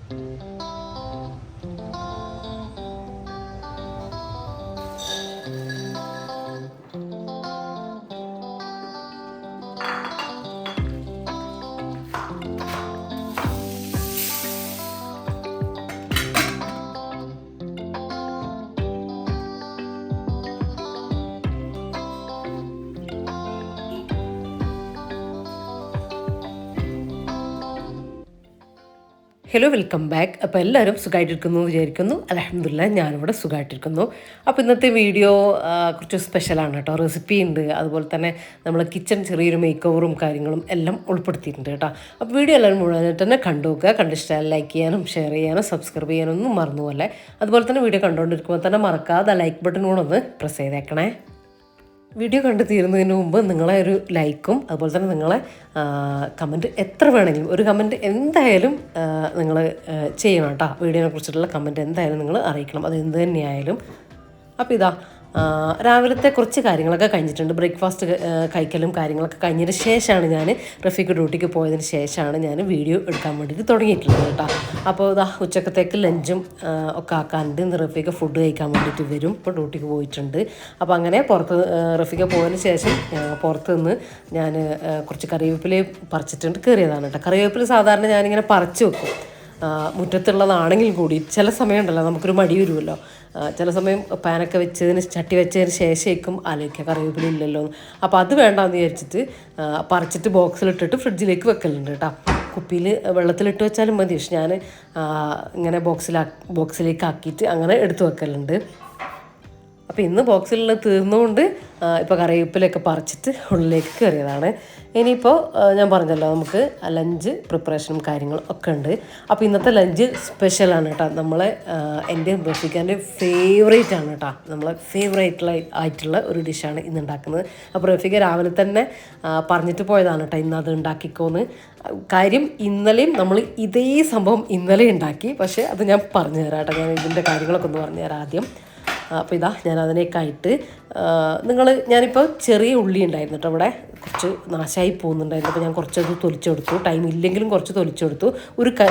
Hello, welcome back. അപ്പോൾ എല്ലാവരും സുഖമായിട്ടിരിക്കുന്നു വിചാരിക്കുന്നു. അൽഹംദുലില്ലാഹ് ഞാനിവിടെ സുഖമായിട്ടിരിക്കുന്നു. അപ്പോൾ ഇന്നത്തെ വീഡിയോ കുറച്ച് സ്പെഷ്യലാണ് കേട്ടോ. റെസിപ്പി ഉണ്ട്, അതുപോലെ തന്നെ നമ്മൾ കിച്ചൺ ചെറിയൊരു മേക്ക് ഓവറും കാര്യങ്ങളും എല്ലാം ഉൾപ്പെടുത്തിയിട്ടുണ്ട് കേട്ടോ. അപ്പോൾ വീഡിയോ എല്ലാവരും മുഴുവനായിട്ട് തന്നെ കണ്ടു നോക്കുക. കണ്ടിഷ്ടമായി ലൈക്ക് ചെയ്യാനും ഷെയർ ചെയ്യാനും സബ്സ്ക്രൈബ് ചെയ്യാനൊന്നും മറന്നുപോലെ. അതുപോലെ തന്നെ വീഡിയോ കണ്ടുകൊണ്ടിരിക്കുമ്പോൾ തന്നെ മറക്കാതെ ലൈക്ക് ബട്ടൺ കൂടെ ഒന്ന് പ്രസ് ചെയ്തേക്കണേ. വീഡിയോ കണ്ടു തീരുന്നതിന് മുമ്പ് നിങ്ങളെ ഒരു ലൈക്കും അതുപോലെ തന്നെ നിങ്ങളെ കമൻറ്റ് എത്ര വേണമെങ്കിലും ഒരു കമൻറ്റ് എന്തായാലും നിങ്ങൾ ചെയ്യണം കേട്ടോ. വീഡിയോനെ കുറിച്ചിട്ടുള്ള കമൻറ്റ് എന്തായാലും നിങ്ങൾ അറിയിക്കണം, അത് എന്ത് തന്നെയായാലും. അപ്പോൾ ഇതാ രാവിലത്തെ കുറച്ച് കാര്യങ്ങളൊക്കെ കഴിഞ്ഞിട്ടുണ്ട്. ബ്രേക്ക്ഫാസ്റ്റ് കഴിക്കലും കാര്യങ്ങളൊക്കെ കഴിഞ്ഞതിന് ശേഷമാണ് ഞാൻ റഫീഖ് ഡ്യൂട്ടിക്ക് പോയതിന് ശേഷമാണ് ഞാൻ വീഡിയോ എടുക്കാൻ വേണ്ടിയിട്ട് തുടങ്ങിയിട്ടുള്ളത് കേട്ടോ. അപ്പോൾ ഇതാ ഉച്ചക്കത്തേക്ക് ലഞ്ചും ഒക്കെ ആക്കാനുണ്ട്. ഇന്ന് റഫീഖ് ഫുഡ് കഴിക്കാൻ വേണ്ടിയിട്ട് വരും. ഇപ്പോൾ ഡ്യൂട്ടിക്ക് പോയിട്ടുണ്ട്. അപ്പോൾ അങ്ങനെ പുറത്ത് റഫീഖ് പോയതിന് ശേഷം പുറത്ത് നിന്ന് ഞാൻ കുറച്ച് കറിവേപ്പില പറിച്ചിട്ടുണ്ട് കയറിയതാണ് കേട്ടോ. കറിവേപ്പില സാധാരണ ഞാനിങ്ങനെ പറിച്ച് വെക്കും മുറ്റത്തുള്ളതാണെങ്കിൽ കൂടി. ചില സമയം ഉണ്ടല്ലോ നമുക്കൊരു മടി വരുമല്ലോ, ചില സമയം പാനൊക്കെ ചട്ടി വെച്ചതിന് ശേഷമായിരിക്കും ആലോചിക്കുക കറിവേപ്പില ഇല്ലല്ലോ. അപ്പോൾ അത് വേണ്ടാന്ന് വിചാരിച്ചിട്ട് പറിച്ചിട്ട് ബോക്സിലിട്ടിട്ട് ഫ്രിഡ്ജിലേക്ക് വെക്കലുണ്ട് കേട്ടോ. കുപ്പിയിൽ വെള്ളത്തിലിട്ട് വെച്ചാലും മതി, പക്ഷെ ഞാൻ ഇങ്ങനെ ബോക്സിലേക്ക് ആക്കിയിട്ട് അങ്ങനെ എടുത്ത് വെക്കലുണ്ട്. അപ്പോൾ ഇന്ന് ബോക്സിലുള്ള തീർന്നുകൊണ്ട് ഇപ്പോൾ കറിവേപ്പിലൊക്കെ പറിച്ചിട്ട് ഉള്ളിലേക്ക് കയറിയതാണ്. ഇനിയിപ്പോൾ ഞാൻ പറഞ്ഞല്ലോ നമുക്ക് ലഞ്ച് പ്രിപ്പറേഷനും കാര്യങ്ങളും ഒക്കെ ഉണ്ട്. അപ്പോൾ ഇന്നത്തെ ലഞ്ച് സ്പെഷ്യലാണ് കേട്ടോ. എൻ്റെ റഫീഖിൻ്റെ ഫേവറേറ്റ് ആണ് കേട്ടോ. നമ്മളെ ആയിട്ടുള്ള ഒരു ഡിഷാണ് ഇന്ന് ഉണ്ടാക്കുന്നത്. അപ്പോൾ റഫീഖ് രാവിലെ തന്നെ പറഞ്ഞിട്ട് പോയതാണ് കേട്ടോ ഇന്ന് അത് ഉണ്ടാക്കിക്കോന്ന്. കാര്യം ഇന്നലെയും നമ്മൾ ഇതേ സംഭവം ഇന്നലെ ഉണ്ടാക്കി, പക്ഷേ അത് ഞാൻ പറഞ്ഞു തരാം കേട്ടോ. ഞാൻ ഇതിൻ്റെ കാര്യങ്ങളൊക്കെ ഒന്ന് പറഞ്ഞു തരാം ആദ്യം. അപ്പോൾ ഇതാ ഞാൻ അതിനേക്കായിട്ട് ഞാനിപ്പോൾ ചെറിയ ഉള്ളി ഉണ്ടായിരുന്നു കേട്ടോ. ഇവിടെ കുറച്ച് നാശമായി പോകുന്നുണ്ടായിരുന്നു. അപ്പോൾ ഞാൻ കുറച്ചത് തൊലിച്ചെടുത്തു. ടൈം ഇല്ലെങ്കിലും കുറച്ച് തൊലിച്ചെടുത്തു.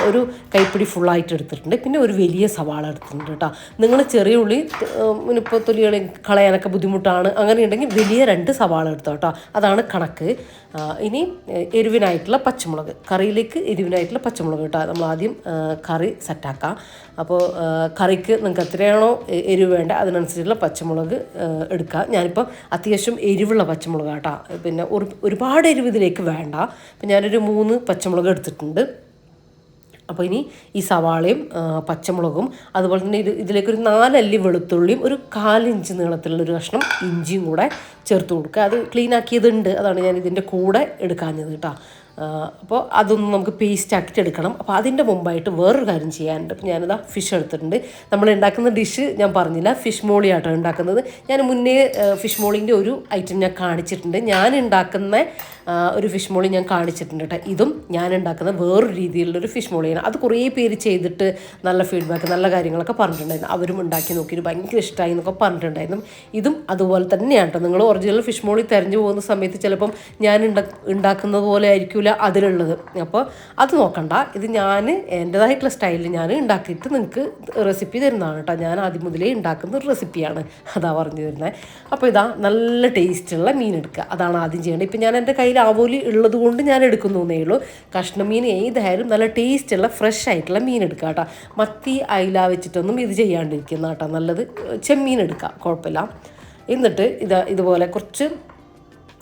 ഒരു കൈപ്പിടി ഫുള്ളായിട്ട് എടുത്തിട്ടുണ്ട്. പിന്നെ ഒരു വലിയ സവാള എടുത്തിട്ടുണ്ട് കേട്ടോ. നിങ്ങൾ ചെറിയ ഉള്ളി ഇപ്പോൾ തൊലികളെ കളയാനൊക്കെ ബുദ്ധിമുട്ടാണ് അങ്ങനെയുണ്ടെങ്കിൽ വലിയ 2 സവാള എടുത്തോ കേട്ടോ. അതാണ് കണക്ക്. ഇനി എരിവിനായിട്ടുള്ള പച്ചമുളക്, കറിയിലേക്ക് എരിവിനായിട്ടുള്ള പച്ചമുളക് കേട്ടോ. നമ്മൾ ആദ്യം കറി സെറ്റാക്കാം. അപ്പോൾ കറിക്ക് നിങ്ങൾക്ക് എത്രയാണോ എരിവ് വേണ്ട അതിനനുസരിച്ചുള്ള പച്ചമുളക് എടുക്കുക. ഞാനിപ്പോൾ അത്യാവശ്യം എരിവുള്ള പച്ചമുളക് കേട്ടോ. പിന്നെ ഒരുപാട് എരിവ് ഇതിലേക്ക് വേണ്ട. അപ്പം ഞാനൊരു 3 പച്ചമുളക് എടുത്തിട്ടുണ്ട്. അപ്പോൾ ഇനി ഈ സവാളയും പച്ചമുളകും അതുപോലെ തന്നെ ഇതിലേക്കൊരു 4 അല്ലി വെളുത്തുള്ളിയും ഒരു 1/4 ഇഞ്ച് നീളത്തിലുള്ളൊരു കഷ്ണം ഇഞ്ചിയും കൂടെ ചേർത്ത് കൊടുക്കുക. അത് ക്ലീൻ ആക്കിയതുണ്ട്, അതാണ് ഞാൻ ഇതിൻ്റെ കൂടെ എടുക്കാഞ്ഞത് കേട്ടോ. അപ്പോൾ അതൊന്നും നമുക്ക് പേസ്റ്റ് ആക്കിയിട്ട് എടുക്കണം. അപ്പോൾ അതിൻ്റെ മുമ്പായിട്ട് വേറൊരു കാര്യം ചെയ്യാനുണ്ട്. അപ്പോൾ ഞാനിതാ ഫിഷ് എടുത്തിട്ടുണ്ട്. നമ്മൾ ഉണ്ടാക്കുന്ന ഡിഷ് ഞാൻ പറഞ്ഞില്ല, ഫിഷ് മോളി ആട്ടോ ഉണ്ടാക്കുന്നത്. ഞാൻ മുന്നേ ഫിഷ് മോളിൻ്റെ ഒരു ഐറ്റം ഞാൻ കാണിച്ചിട്ടുണ്ട്. ഞാൻ ഉണ്ടാക്കുന്ന ഒരു ഫിഷ് മോളി ഞാൻ കാണിച്ചിട്ടുണ്ട് കേട്ടോ. ഇതും ഞാൻ ഉണ്ടാക്കുന്ന വേറൊരു രീതിയിലുള്ളൊരു ഫിഷ് മോളിയാണ്. അത് കുറേ പേര് ചെയ്തിട്ട് നല്ല ഫീഡ്ബാക്ക് നല്ല കാര്യങ്ങളൊക്കെ പറഞ്ഞിട്ടുണ്ടായിരുന്നു. അവരും ഉണ്ടാക്കി നോക്കിയിട്ട് ഭയങ്കര ഇഷ്ടമായി എന്നൊക്കെ പറഞ്ഞിട്ടുണ്ടായിരുന്നു. ഇതും അതുപോലെ തന്നെയാണ് കേട്ടോ. നിങ്ങൾ ഒറിജിനൽ ഫിഷ് മോളി തിരഞ്ഞു പോകുന്ന സമയത്ത് ചിലപ്പം ഞാൻ ഉണ്ടാക്കുന്നത് പോലെ ആയിരിക്കില്ല അതിലുള്ളത്. അപ്പോൾ അത് നോക്കണ്ട. ഇത് ഞാൻ എൻ്റേതായിട്ടുള്ള സ്റ്റൈലിൽ ഞാൻ ഉണ്ടാക്കിയിട്ട് നിങ്ങൾക്ക് റെസിപ്പി തരുന്നതാണ് കേട്ടോ. ഞാൻ ആദ്യം മുതലേ ഉണ്ടാക്കുന്ന ഒരു റെസിപ്പിയാണ്, അതാ പറഞ്ഞു തരുന്നത്. അപ്പോൾ ഇതാ നല്ല ടേസ്റ്റുള്ള മീൻ എടുക്കുക, അതാണ് ആദ്യം ചെയ്യേണ്ടത്. ഇപ്പം ഞാൻ എൻ്റെ കയ്യിൽ ആവോലി ഉള്ളത് കൊണ്ട് ഞാൻ എടുക്കുന്നേ ഉള്ളൂ. കഷ്ണം മീൻ ഏതായാലും നല്ല ടേസ്റ്റുള്ള ഫ്രഷ് ആയിട്ടുള്ള മീൻ എടുക്കുക കേട്ടോ. മത്തി അയില വെച്ചിട്ടൊന്നും ഇത് ചെയ്യാണ്ടിരിക്കുന്ന കേട്ടോ. നല്ലത് ചെമ്മീൻ എടുക്കുക, കുഴപ്പമില്ല. എന്നിട്ട് ഇതുപോലെ കുറച്ച്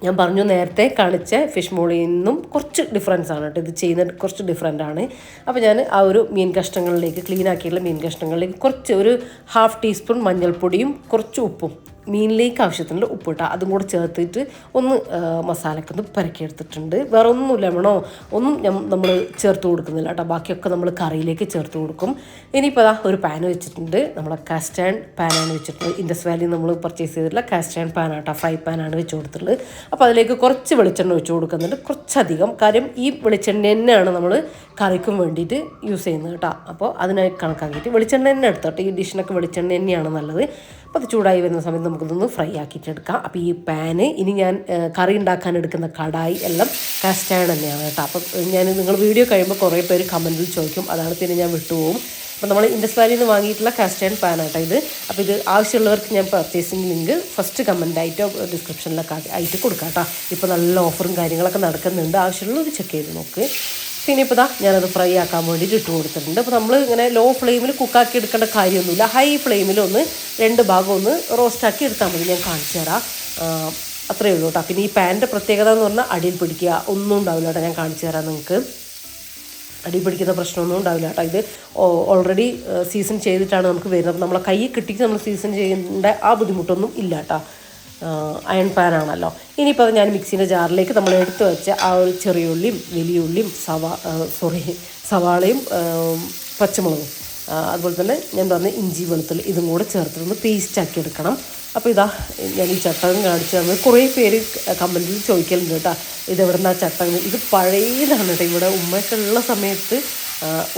ഞാൻ പറഞ്ഞു നേരത്തെ കാണിച്ച ഫിഷ് മോളിയിൽ നിന്നും കുറച്ച് ഡിഫറൻസ് ആണ് കേട്ടോ. ഇത് ചെയ്യുന്നത് കുറച്ച് ഡിഫറെൻ്റ് ആണ്. അപ്പോൾ ഞാൻ ആ ഒരു മീൻ കഷ്ണങ്ങളിലേക്ക് ക്ലീൻ ആക്കിയിട്ടുള്ള മീൻ കഷ്ണങ്ങളിലേക്ക് കുറച്ച് ഒരു 1/2 ടീസ്പൂൺ മഞ്ഞൾപ്പൊടിയും കുറച്ച് ഉപ്പും മീനിലേക്ക് ആവശ്യത്തിനുള്ള ഉപ്പിട്ട അതും കൂടെ ചേർത്തിട്ട് ഒന്ന് മസാലക്കൊന്ന് പരക്കിയെടുത്തിട്ടുണ്ട്. വേറെ ഒന്നും ലെമണോ ഒന്നും നമ്മൾ ചേർത്ത് കൊടുക്കുന്നില്ല കേട്ടോ. ബാക്കിയൊക്കെ നമ്മൾ കറിയിലേക്ക് ചേർത്ത് കൊടുക്കും. ഇനിയിപ്പോൾ അതാ ഒരു പാൻ വെച്ചിട്ടുണ്ട്. നമ്മളെ കാസ്റ്റ് പാനാണ് വെച്ചിട്ടുള്ളത്. ഇൻഡസ് വാലി നമ്മൾ പർച്ചേസ് ചെയ്തിട്ടുള്ള കാസ്റ്റ് പാനാട്ടോ, ഫ്രൈ പാനാണ് വെച്ച് കൊടുത്തിട്ടുള്ളത്. അപ്പോൾ അതിലേക്ക് കുറച്ച് വെളിച്ചെണ്ണ വെച്ച് കൊടുക്കുന്നുണ്ട്, കുറച്ചധികം. കാര്യം ഈ വെളിച്ചെണ്ണ തന്നെയാണ് നമ്മൾ കറിക്കും വേണ്ടിയിട്ട് യൂസ് ചെയ്യുന്നത് കേട്ടോ. അപ്പോൾ അതിനായി കണക്കാക്കിയിട്ട് വെളിച്ചെണ്ണ തന്നെ എടുത്തോട്ടെ. ഈ ഡിഷിനൊക്കെ വെളിച്ചെണ്ണ തന്നെയാണ് നല്ലത്. അപ്പോൾ അത് ചൂടായി വരുന്ന സമയത്ത് നമുക്കിതൊന്ന് ഫ്രൈ ആക്കിയിട്ടെടുക്കാം. അപ്പോൾ ഈ പാന് ഇനി ഞാൻ കറി ഉണ്ടാക്കാൻ എടുക്കുന്ന കടായി എല്ലാം കാസ്റ്റ് അയൺ തന്നെയാണ് കേട്ടോ. അപ്പം നിങ്ങൾ വീഡിയോ കഴിയുമ്പോൾ കുറേ പേര് കമൻറ്റിൽ ചോദിക്കും, അതാണ് പിന്നെ ഞാൻ വിട്ടുപോകും. അപ്പോൾ നമ്മൾ ഇൻഡസ് വാലിയിൽ നിന്ന് വാങ്ങിയിട്ടുള്ള കാസ്റ്റ് അയൺ പാനാട്ടോ ഇത്. അപ്പോൾ ഇത് ആവശ്യമുള്ളവർക്ക് ഞാൻ പർച്ചേസിങ് ലിങ്ക് ഫസ്റ്റ് കമൻറ്റായിട്ടോ ഡിസ്ക്രിപ്ഷനിലൊക്കെ ആയിട്ട് കൊടുക്കാം കേട്ടോ. ഇപ്പോൾ നല്ല ഓഫറും കാര്യങ്ങളൊക്കെ നടക്കുന്നുണ്ട്, ആവശ്യമുള്ളവർ ചെക്ക് ചെയ്ത് നോക്ക്. പിന്നെ ഇപ്പോൾ ഞാനത് ഫ്രൈ ആക്കാൻ വേണ്ടിയിട്ട് ഇട്ട് കൊടുത്തിട്ടുണ്ട്. അപ്പോൾ നമ്മൾ ഇങ്ങനെ ലോ ഫ്ലെയിമിൽ കുക്കാക്കി എടുക്കേണ്ട കാര്യമൊന്നുമില്ല, ഹൈ ഫ്ലെയിമിൽ ഒന്ന് 2 ഭാഗം ഒന്ന് റോസ്റ്റാക്കി എടുത്താൽ മതി. ഞാൻ കാണിച്ചു തരാം, അത്രയേ ഉള്ളൂ കേട്ടോ. പിന്നെ ഈ പാനിൻ്റെ പ്രത്യേകത എന്ന് പറഞ്ഞാൽ അടിയിൽ പിടിക്കുക ഒന്നും ഉണ്ടാവില്ല കേട്ടോ. ഞാൻ കാണിച്ചു തരാം നിങ്ങൾക്ക്, അടി പിടിക്കുന്ന പ്രശ്നമൊന്നും ഉണ്ടാവില്ല കേട്ടോ. ഇത് ഓൾറെഡി സീസൺ ചെയ്തിട്ടാണ് നമുക്ക് വരുന്നത്. അപ്പോൾ നമ്മളെ കൈ കിട്ടിയിട്ട് നമ്മൾ സീസൺ ചെയ്യേണ്ട ആ ബുദ്ധിമുട്ടൊന്നും ഇല്ല കേട്ടോ. അയൺ പാനാണല്ലോ. ഇനിയിപ്പോൾ ഞാൻ മിക്സിൻ്റെ ജാറിലേക്ക് നമ്മൾ എടുത്ത് വെച്ച ആ ഒരു ചെറിയ ഉള്ളിയും വലിയ ഉള്ളിയും സവാളയും പച്ചമുളകും അതുപോലെ തന്നെ ഞാൻ പറഞ്ഞ ഇഞ്ചി വെളുത്തുള്ളി ഇതും കൂടെ ചേർത്തിട്ടൊന്ന് പേസ്റ്റാക്കി എടുക്കണം. അപ്പോൾ ഞാൻ ഈ ചട്ടകം കാണിച്ചു തന്നത് കുറേ പേര് കമൻറ്റിൽ ചോദിക്കലുണ്ട് കേട്ടോ, ഇതെവിടെ നിന്നാ ചട്ടകം. ഇത് പഴയതാണ് കേട്ടോ. ഇവിടെ ഉമ്മയൊക്കെ ഉള്ള സമയത്ത്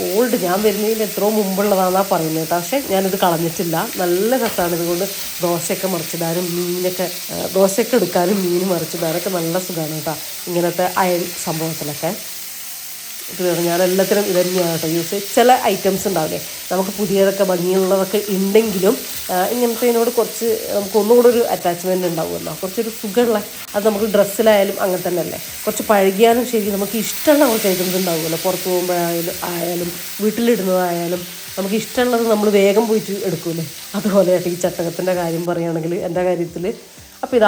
ഓൾഡ്, ഞാൻ വരുന്നതിന് എത്രയോ മുമ്പുള്ളതാണെന്നാണ് പറയുന്നത് കേട്ടോ. പക്ഷേ ഞാനിത് കളഞ്ഞിട്ടില്ല, നല്ല രസമാണ്. ഇതുകൊണ്ട് ദോശയൊക്കെ മറിച്ചിടാനും ദോശയൊക്കെ എടുക്കാനും മീൻ മറിച്ചിടാനൊക്കെ നല്ല സുഖമാണ് കേട്ടോ, ഇങ്ങനത്തെ അയൺ സംഭവത്തിലൊക്കെ. ഞാൻ എല്ലാത്തിനും ഇത് തന്നെയാണ് കേട്ടോ യൂസ്. ചില ഐറ്റംസ് ഉണ്ടാവില്ലേ നമുക്ക് പുതിയതൊക്കെ ഭംഗിയുള്ളതൊക്കെ ഉണ്ടെങ്കിലും ഇങ്ങനത്തേനോട് കുറച്ച് നമുക്ക് ഒന്നുകൂടെ ഒരു അറ്റാച്ച്മെൻറ്റ് ഉണ്ടാവുമല്ലോ, കുറച്ചൊരു സുഖമുള്ള. അത് നമുക്ക് ഡ്രസ്സിലായാലും അങ്ങനെ തന്നെ അല്ലേ, കുറച്ച് പഴകിയാലും ശരി നമുക്ക് ഇഷ്ടമുള്ള കുറച്ച് ഐറ്റംസ് ഉണ്ടാവുമല്ലോ. പുറത്ത് പോകുമ്പോഴായാലും വീട്ടിലിടുന്നതായാലും നമുക്ക് ഇഷ്ടമുള്ളത് നമ്മൾ വേഗം പോയിട്ട് എടുക്കൂലേ, അതുപോലെ ഈ ചട്ടകത്തിൻ്റെ കാര്യം പറയുകയാണെങ്കിൽ എൻ്റെ കാര്യത്തിൽ. അപ്പോൾ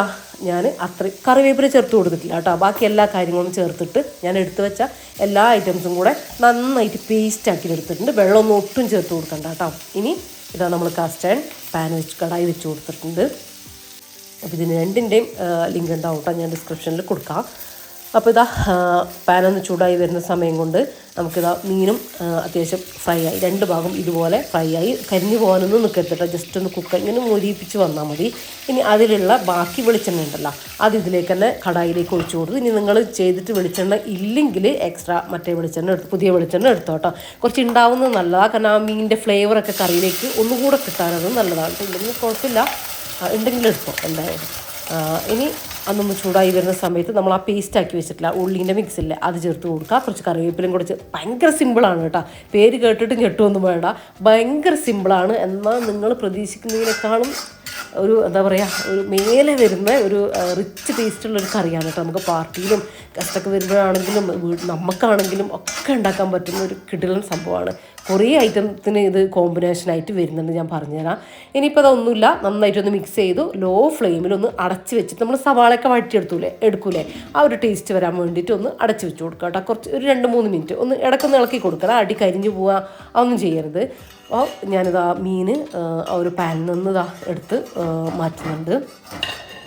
ഞാൻ അത്രയും കറിവേപ്പില ചേർത്ത് കൊടുത്തിട്ടില്ല കേട്ടോ. ബാക്കി എല്ലാ കാര്യങ്ങളും ചേർത്തിട്ട് ഞാൻ എടുത്തു വെച്ച എല്ലാ ഐറ്റംസും കൂടെ നന്നായിട്ട് പേസ്റ്റാക്കി എടുത്തിട്ടുണ്ട്. വെള്ളമൊന്നും ഒട്ടും ചേർത്ത് കൊടുക്കണ്ട കേട്ടോ. ഇനി നമ്മൾ കാസ്റ്റ് അയൺ പാൻ കടായി വെച്ച് കൊടുത്തിട്ടുണ്ട്. അപ്പോൾ ഇതിന് രണ്ടിൻ്റെയും ലിങ്ക് ഉണ്ടാവും കേട്ടോ, ഞാൻ ഡിസ്ക്രിപ്ഷനിൽ കൊടുക്കാം. അപ്പോൾ പാനൊന്ന് ചൂടായി വരുന്ന സമയം കൊണ്ട് മീനും അത്യാവശ്യം ഫ്രൈ ആയി, 2 ഭാഗം ഇതുപോലെ ഫ്രൈ ആയി. കരിഞ്ഞു പോകാനൊന്നും നിൽക്കരുത്, ജസ്റ്റ് ഒന്ന് ഇങ്ങനെ മൊരിയിപ്പിച്ച് വന്നാൽ മതി. ഇനി അതിലുള്ള ബാക്കി വെളിച്ചെണ്ണ ഉണ്ടല്ലോ, അത് ഇതിലേക്ക് തന്നെ കടായിലേക്ക് ഒഴിച്ചു കൊടുത്തു. ഇനി നിങ്ങൾ ചെയ്തിട്ട് വെളിച്ചെണ്ണ ഇല്ലെങ്കിൽ എക്സ്ട്രാ മറ്റേ വെളിച്ചെണ്ണ പുതിയ വെളിച്ചെണ്ണ എടുത്തോ കേട്ടോ. കുറച്ച് ഉണ്ടാവുന്നത് നല്ലതാണ്, കാരണം ആ മീനിൻ്റെ ഫ്ലേവറൊക്കെ കറിയിലേക്ക് ഒന്നുകൂടെ കിട്ടാനത് നല്ലതാണ്. ഇല്ലെങ്കിൽ കുഴപ്പമില്ല, ഉണ്ടെങ്കിൽ എടുത്തോ എന്തായാലും. ഇനി അതൊന്ന് ചൂടായി വരുന്ന സമയത്ത് നമ്മൾ ആ പേസ്റ്റാക്കി വെച്ചിട്ടില്ല ഉള്ളീൻ്റെ മിക്സില്ലേ, അത് ചേർത്ത് കൊടുക്കുക. കുറച്ച് കറിവേപ്പിലും കൂടെ ഭയങ്കര സിമ്പിളാണ് കേട്ടോ, പേര് കേട്ടിട്ട് ഞെട്ടുമൊന്നും വേണ്ട, ഭയങ്കര സിമ്പിളാണ്. എന്നാൽ നിങ്ങൾ പ്രതീക്ഷിക്കുന്നതിനേക്കാളും ഒരു എന്താ പറയുക, ഒരു മേലെ വരുന്ന ഒരു റിച്ച് ടേസ്റ്റുള്ളൊരു കറിയാണ് കേട്ടോ. നമുക്ക് പാർട്ടിയിലും ഗസ്റ്റൊക്കെ വരുമ്പോഴാണെങ്കിലും നമുക്കാണെങ്കിലും ഒക്കെ ഉണ്ടാക്കാൻ പറ്റുന്ന ഒരു കിടിലൻ സംഭവമാണ്. കുറേ ഐറ്റത്തിന് ഇത് കോമ്പിനേഷനായിട്ട് വരുന്നുണ്ട്, ഞാൻ പറഞ്ഞുതരാം. ഇനിയിപ്പോൾ അതൊന്നുമില്ല, നന്നായിട്ടൊന്ന് മിക്സ് ചെയ്തു ലോ ഫ്ലെയിമിലൊന്ന് അടച്ച് വെച്ചിട്ട് നമ്മൾ സവാളയൊക്കെ എടുക്കൂലേ ആ ഒരു ടേസ്റ്റ് വരാൻ വേണ്ടിയിട്ട് ഒന്ന് അടച്ച് വെച്ച് കൊടുക്കുക കേട്ടോ. കുറച്ച് ഒരു 2-3 മിനിറ്റ് ഒന്ന് ഇടക്കൊന്ന് ഇളക്കി കൊടുക്കണം, അടി കരിഞ്ഞു പോവുക അതൊന്നും ചെയ്യരുത്. അപ്പോൾ ഞാനിതാ മീൻ ആ ഒരു പാനിൽ നിന്ന് എടുത്ത് മാറ്റുന്നുണ്ട്.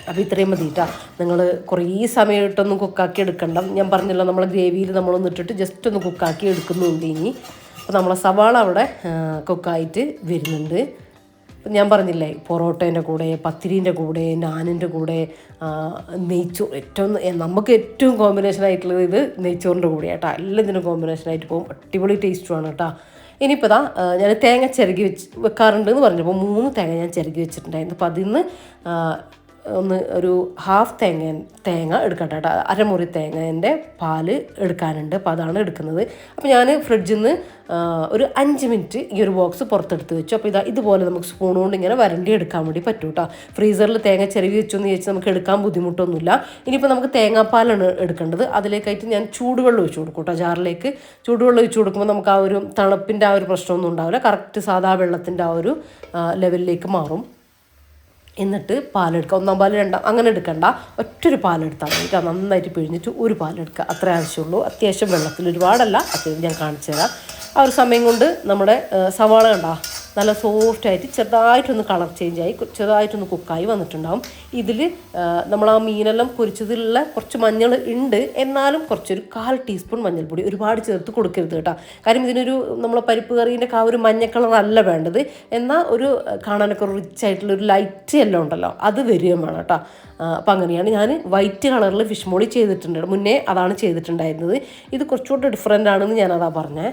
അപ്പോൾ ഇത്രയും മതി കേട്ടോ. നിങ്ങൾ കുറേ സമയമായിട്ടൊന്നും കുക്കാക്കി എടുക്കണ്ട. ഞാൻ പറഞ്ഞല്ലോ നമ്മളെ ഗ്രേവിയിൽ നമ്മളൊന്ന് ഇട്ടിട്ട് ജസ്റ്റ് ഒന്ന് കുക്കാക്കി എടുക്കുന്നുണ്ട്. ഇനി അപ്പോൾ നമ്മളെ സവാള അവിടെ കുക്കായിട്ട് വരുന്നുണ്ട്. ഞാൻ പറഞ്ഞില്ലേ, പൊറോട്ടേൻ്റെ കൂടെ, പത്തിരീൻ്റെ കൂടെ, നാനിൻ്റെ കൂടെ, നമുക്ക് ഏറ്റവും കോമ്പിനേഷൻ ആയിട്ടുള്ളത് ഇത് നെയ്ച്ചോറിൻ്റെ കൂടെ കേട്ടോ. എല്ലാത്തിനും കോമ്പിനേഷനായിട്ട് പോകും, അടിപൊളി ടേസ്റ്റുമാണ് കേട്ടോ. ഇനിയിപ്പോൾ ഞാൻ തേങ്ങ ചിരകി വെക്കാറുണ്ട് എന്ന് പറഞ്ഞപ്പോൾ 3 തേങ്ങ ഞാൻ ചിരകി വെച്ചിട്ടുണ്ടായിരുന്നു. അപ്പോൾ അതിൽ നിന്ന് ഒരു ഹാഫ് തേങ്ങ എടുക്കട്ടെ കേട്ടോ. അരമുറി തേങ്ങേൻ്റെ പാല് എടുക്കാനുണ്ട്, അപ്പോൾ അതാണ് എടുക്കുന്നത്. അപ്പോൾ ഞാൻ ഫ്രിഡ്ജിൽ നിന്ന് ഒരു 5 മിനിറ്റ് ഈ ഒരു ബോക്സ് പുറത്തെടുത്ത് വെച്ചു. അപ്പോൾ ഇതുപോലെ നമുക്ക് സ്പൂൺ കൊണ്ട് ഇങ്ങനെ വരണ്ടി എടുക്കാൻ വേണ്ടി പറ്റും കേട്ടോ. ഫ്രീസറിൽ തേങ്ങ ചിരവി വെച്ചെന്ന് ചോദിച്ചാൽ നമുക്ക് എടുക്കാൻ ബുദ്ധിമുട്ടൊന്നുമില്ല. ഇനിയിപ്പോൾ നമുക്ക് തേങ്ങാപ്പാലാണ് എടുക്കേണ്ടത്. അതിലേക്കായിട്ട് ഞാൻ ചൂടുവെള്ളം ഒഴിച്ചു കൊടുക്കും കേട്ടോ. ജാറിലേക്ക് ചൂടുവെള്ളം ഒഴിച്ചു കൊടുക്കുമ്പോൾ നമുക്ക് ആ ഒരു തണുപ്പിൻ്റെ ആ ഒരു പ്രശ്നമൊന്നും ഉണ്ടാവില്ല. കറക്റ്റ് സാധാ വെള്ളത്തിൻ്റെ ആ ഒരു ലെവലിലേക്ക് മാറും. എന്നിട്ട് പാലെടുക്കുക, 1-ാം പാല് 2-ാം അങ്ങനെ എടുക്കണ്ട, ഒറ്റൊരു പാലെടുത്താൽ മതി. നന്നായിട്ട് പിഴിഞ്ഞിട്ട് ഒരു പാലെടുക്കുക, അത്രേ ആവശ്യമുള്ളൂ. അത്യാവശ്യം വെള്ളത്തിൽ ഒരുപാടല്ല, അത്യാവശ്യം ഞാൻ കാണിച്ചു തരാം. ആ ഒരു സമയം കൊണ്ട് നമ്മുടെ സവാള കണ്ടാ നല്ല സോഫ്റ്റായിട്ട് ചെറുതായിട്ടൊന്ന് കളർ ചേഞ്ചായി ചെറുതായിട്ടൊന്ന് കുക്കായി വന്നിട്ടുണ്ടാകും. ഇതിൽ നമ്മൾ ആ മീനെല്ലാം പൊരിച്ചതിലുള്ള കുറച്ച് മഞ്ഞൾ ഉണ്ട്, എന്നാലും കുറച്ചൊരു 1/4 ടീസ്പൂൺ മഞ്ഞൾപ്പൊടി ഒരുപാട് ചേർത്ത് കൊടുക്കരുത് കേട്ടോ. കാര്യം ഇതിനൊരു നമ്മളെ പരിപ്പ് കറീൻ്റെ ആ ഒരു മഞ്ഞ കളറല്ല വേണ്ടത്, എന്നാൽ ഒരു കാണാനൊക്കെ റിച്ച് ആയിട്ടുള്ളൊരു ലൈറ്റ് എല്ലാം ഉണ്ടല്ലോ അത് വരികയും വേണം കേട്ടോ. അപ്പം അങ്ങനെയാണ് ഞാൻ വൈറ്റ് കളറിൽ ഫിഷ് മോളി ചെയ്തിട്ടുണ്ട്, മുന്നേ അതാണ് ചെയ്തിട്ടുണ്ടായിരുന്നത്. ഇത് കുറച്ചുകൂടെ ഡിഫറെൻ്റ് ആണെന്ന് ഞാനതാ പറഞ്ഞത്.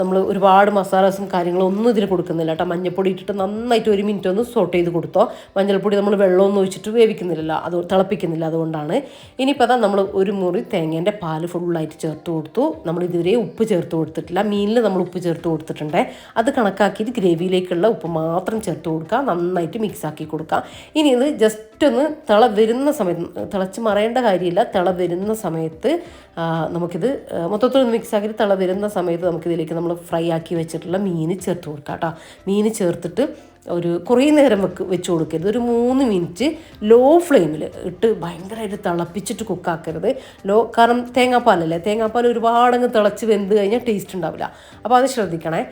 നമ്മൾ ഒരുപാട് മസാലാസും കാര്യങ്ങളും ഒന്നും ഇതിൽ കൊടുക്കുന്നില്ല കേട്ടോ. മഞ്ഞൾപ്പൊടി ഇട്ടിട്ട് നന്നായിട്ട് 1 മിനിറ്റ് ഒന്ന് സോട്ട് ചെയ്ത് കൊടുത്തോ. മഞ്ഞൾപ്പൊടി നമ്മൾ വെള്ളമൊന്നും ഒഴിച്ചിട്ട് വേവിക്കുന്നില്ല, അത് തിളപ്പിക്കുന്നില്ല, അതുകൊണ്ടാണ്. ഇനിയിപ്പോൾ അതാ നമ്മൾ ഒരു മുറി തേങ്ങേൻ്റെ പാല് ഫുള്ളായിട്ട് ചേർത്ത് കൊടുത്തു. നമ്മൾ ഇതുവരെ ഉപ്പ് ചേർത്ത് കൊടുത്തിട്ടില്ല. മീനിൽ നമ്മൾ ഉപ്പ് ചേർത്ത് കൊടുത്തിട്ടുണ്ട്. അത് കണക്കാക്കിയിട്ട് ഗ്രേവിയിലേക്കുള്ള ഉപ്പ് മാത്രം ചേർത്ത് കൊടുക്കുക. നന്നായിട്ട് മിക്സാക്കി കൊടുക്കുക. ഇനി ഇത് ജസ്റ്റ് ഒന്ന് തിള വരുന്ന സമയത്ത്, തിളച്ച് മറയേണ്ട കാര്യമില്ല, തിള വരുന്ന സമയത്ത് നമുക്കിത് മൊത്തത്തിൽ മിക്സാക്കിയിട്ട് തിള വരുന്ന സമയത്ത് നമുക്കിതിലേക്ക് നമ്മൾ ഫ്രൈ ആക്കി വെച്ചിട്ടുള്ള മീൻ ചേർത്ത് കൊടുക്കാം കേട്ടോ. മീൻ ചേർത്തിട്ട് ഒരു കുറേ നേരം വെച്ച് കൊടുക്കരുത്. ഒരു 3 മിനിറ്റ് ലോ ഫ്ലെയിമിൽ ഇട്ട് ഭയങ്കരമായിട്ട് തിളപ്പിച്ചിട്ട് കുക്കാക്കരുത്. കാരണം തേങ്ങാപ്പാലല്ലേ, തേങ്ങാപ്പാൽ ഒരുപാടങ്ങ് തിളച്ച് വെന്ത് കഴിഞ്ഞാൽ ടേസ്റ്റ് ഉണ്ടാവില്ല. അപ്പോൾ അത് ശ്രദ്ധിക്കണേ.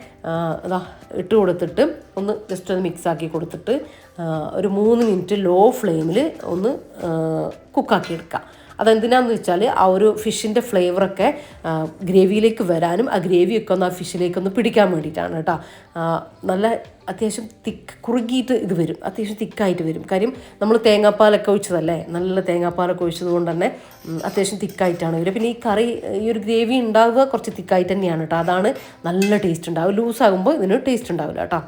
ഇതാ ഇട്ട് കൊടുത്തിട്ട് ഒന്ന് ജസ്റ്റ് ഒന്ന് മിക്സാക്കി കൊടുത്തിട്ട് ഒരു 3 മിനിറ്റ് ലോ ഫ്ലെയിമിൽ ഒന്ന് കുക്കാക്കി എടുക്കുക. അതെന്തിനാന്ന് വെച്ചാൽ ആ ഒരു ഫിഷിൻ്റെ ഫ്ലേവറൊക്കെ ഗ്രേവിയിലേക്ക് വരാനും ആ ഗ്രേവിയൊക്കെ ഒന്ന് ആ ഫിഷിലേക്കൊന്ന് പിടിക്കാൻ വേണ്ടിയിട്ടാണ് കേട്ടോ. നല്ല അത്യാവശ്യം കുറുകിയിട്ട് ഇത് വരും, അത്യാവശ്യം തിക്കായിട്ട് വരും. കാര്യം നമ്മൾ തേങ്ങാപ്പാലൊക്കെ ഒഴിച്ചതല്ലേ, നല്ല തേങ്ങാപ്പാലൊക്കെ ഒഴിച്ചത് കൊണ്ട് തന്നെ അത്യാവശ്യം തിക്കായിട്ടാണ് വരിക. പിന്നെ ഈ കറി, ഈ ഒരു ഗ്രേവി ഉണ്ടാവുക കുറച്ച് തിക്കായിട്ട് തന്നെയാണ് കേട്ടോ. അതാണ് നല്ല ടേസ്റ്റ് ഉണ്ടാവുക. ലൂസാകുമ്പോൾ ഇതിന് ടേസ്റ്റ് ഉണ്ടാവില്ല കേട്ടോ.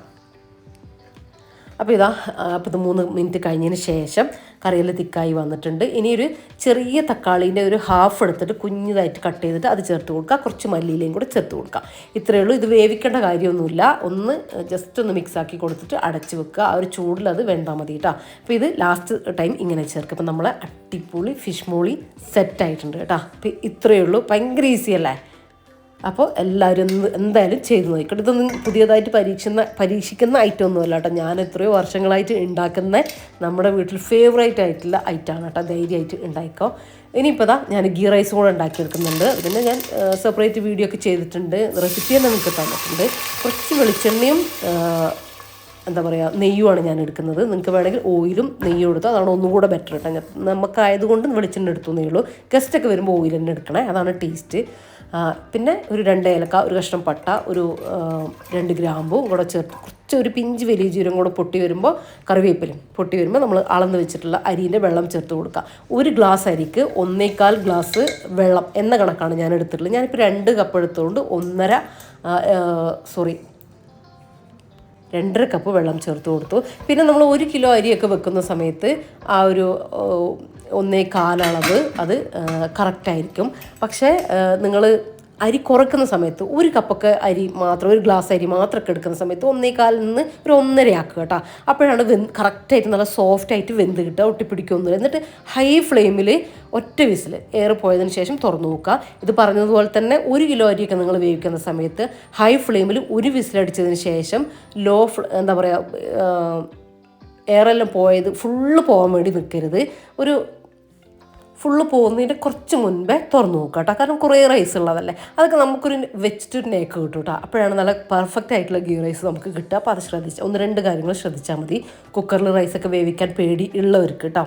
അപ്പോൾ ഇതാ, അപ്പോൾ ഇത് 3 മിനിറ്റ് കഴിഞ്ഞതിന് ശേഷം കറിയെല്ലാം തിക്കായി വന്നിട്ടുണ്ട്. ഇനി ഒരു ചെറിയ തക്കാളീൻ്റെ ഒരു ഹാഫ് എടുത്തിട്ട് കുഞ്ഞതായിട്ട് കട്ട് ചെയ്തിട്ട് അത് ചേർത്ത് കൊടുക്കുക. കുറച്ച് മല്ലിയിലയും കൂടെ ചേർത്ത് കൊടുക്കുക. ഇത്രയേ ഉള്ളൂ. ഇത് വേവിക്കേണ്ട കാര്യമൊന്നുമില്ല. ഒന്ന് ജസ്റ്റ് ഒന്ന് മിക്സാക്കി കൊടുത്തിട്ട് അടച്ച് വെക്കുക. ആ ഒരു ചൂടിൽ അത് വെന്താൽ മതി കേട്ടോ. അപ്പോൾ ഇത് ലാസ്റ്റ് ടൈം ഇങ്ങനെ ചേർക്കുക. അപ്പോൾ നമ്മളെ അടിപൊളി ഫിഷ് മോളി സെറ്റായിട്ടുണ്ട് കേട്ടോ. അപ്പോൾ ഇത്രയേ ഉള്ളൂ. ഭയങ്കര ഈസി അല്ലേ? അപ്പോൾ എല്ലാവരും എന്തായാലും ചെയ്ത് നോക്കിക്കോട്ടെ. ഇതൊന്നും പുതിയതായിട്ട് പരീക്ഷിക്കുന്ന ഐറ്റം ഒന്നുമല്ല കേട്ടോ. ഞാൻ എത്രയോ വർഷങ്ങളായിട്ട് ഉണ്ടാക്കുന്ന നമ്മുടെ വീട്ടിൽ ഫേവറേറ്റ് ആയിട്ടുള്ള ഐറ്റമാണ് കേട്ടോ. ധൈര്യമായിട്ട് ഉണ്ടായിക്കോ. ഇനിയിപ്പോൾ ഇതാ ഞാൻ ഗീ റൈസ് കൂടെ ഉണ്ടാക്കിയെടുക്കുന്നുണ്ട്. അതിന് ഞാൻ സെപ്പറേറ്റ് വീഡിയോ ഒക്കെ ചെയ്തിട്ടുണ്ട്. റെസിപ്പി തന്നെ നിങ്ങൾക്ക് തന്നിട്ടുണ്ട്. കുറച്ച് വെളിച്ചെണ്ണയും എന്താ പറയുക നെയ്യുമാണ് ഞാൻ എടുക്കുന്നത്. നിങ്ങൾക്ക് വേണമെങ്കിൽ ഓയിലും നെയ്യും എടുത്തോ, അതാണ് ഒന്നും കൂടെ ബെറ്റർ കേട്ടോ. നമുക്കായതുകൊണ്ട് വെളിച്ചെണ്ണ എടുത്തു എന്നേ ഉള്ളൂ. ഗസ്റ്റൊക്കെ വരുമ്പോൾ ഓയിൽ തന്നെ എടുക്കണേ, അതാണ് ടേസ്റ്റ്. പിന്നെ ഒരു 2 ഏലക്ക, ഒരു കഷ്ണം പട്ട, ഒരു 2 ഗ്രാമ്പും കൂടെ ചേർത്ത് കുറച്ച് ഒരു പിഞ്ച് വലിയ ജീരകം കൂടെ പൊട്ടി വരുമ്പോൾ, കറിവേപ്പിലും പൊട്ടി വരുമ്പോൾ നമ്മൾ അളന്ന് വെച്ചിട്ടുള്ള അരിൻ്റെ വെള്ളം ചേർത്ത് കൊടുക്കുക. 1 ഗ്ലാസ് അരിക്ക് 1.25 ഗ്ലാസ് വെള്ളം എന്ന കണക്കാണ് ഞാൻ എടുത്തിട്ടുള്ളത്. ഞാനിപ്പോൾ 2 കപ്പ് എടുത്തുകൊണ്ട് 2.5 കപ്പ് വെള്ളം ചേർത്ത് കൊടുത്തു. പിന്നെ നമ്മൾ 1 കിലോ അരിയൊക്കെ വെക്കുന്ന സമയത്ത് ആ ഒരു 1.25 അളവ് അത് കറക്റ്റായിരിക്കും. പക്ഷേ നിങ്ങൾ അരി കുറക്കുന്ന സമയത്ത് 1 കപ്പൊക്കെ അരി മാത്രം, 1 ഗ്ലാസ് അരി മാത്രമൊക്കെ എടുക്കുന്ന സമയത്ത് 1.25 നിന്ന് ഒരു 1.5 ആക്കുക കേട്ടോ. അപ്പോഴാണ് കറക്റ്റായിട്ട് നല്ല സോഫ്റ്റായിട്ട് വെന്ത് കിട്ടുക, ഒട്ടിപ്പിടിക്കൊന്നുമില്ല. എന്നിട്ട് ഹൈ ഫ്ലെയിമിൽ ഒറ്റ വിസിൽ എയർ പോയതിന് ശേഷം തുറന്നു നോക്കുക. ഇത് പറഞ്ഞതുപോലെ തന്നെ 1 കിലോ അരിയൊക്കെ നിങ്ങൾ വേവിക്കുന്ന സമയത്ത് ഹൈ ഫ്ലെയിമിൽ 1 വിസിലടിച്ചതിന് ശേഷം എന്താ പറയുക, എയറെല്ലാം പോയത് ഫുള്ള് പോകാൻ വേണ്ടി നിൽക്കരുത്. ഒരു ഫുള്ള് പോകുന്നതിൻ്റെ കുറച്ച് മുൻപേ തുറന്നു നോക്കുക കേട്ടോ. കാരണം കുറേ റൈസ് ഉള്ളതല്ലേ, അതൊക്കെ നമുക്കൊരു വെച്ചിട്ട് നേക്ക് കിട്ടും കേട്ടോ. അപ്പോഴാണ് നല്ല പെർഫെക്റ്റ് ആയിട്ടുള്ള ഗീ റൈസ് നമുക്ക് കിട്ടുക. അപ്പോൾ അത് ശ്രദ്ധിച്ചാൽ 1-2 കാര്യങ്ങൾ ശ്രദ്ധിച്ചാൽ മതി. കുക്കറിൽ റൈസൊക്കെ വേവിക്കാൻ പേടി ഉള്ളവർക്ക് കേട്ടോ.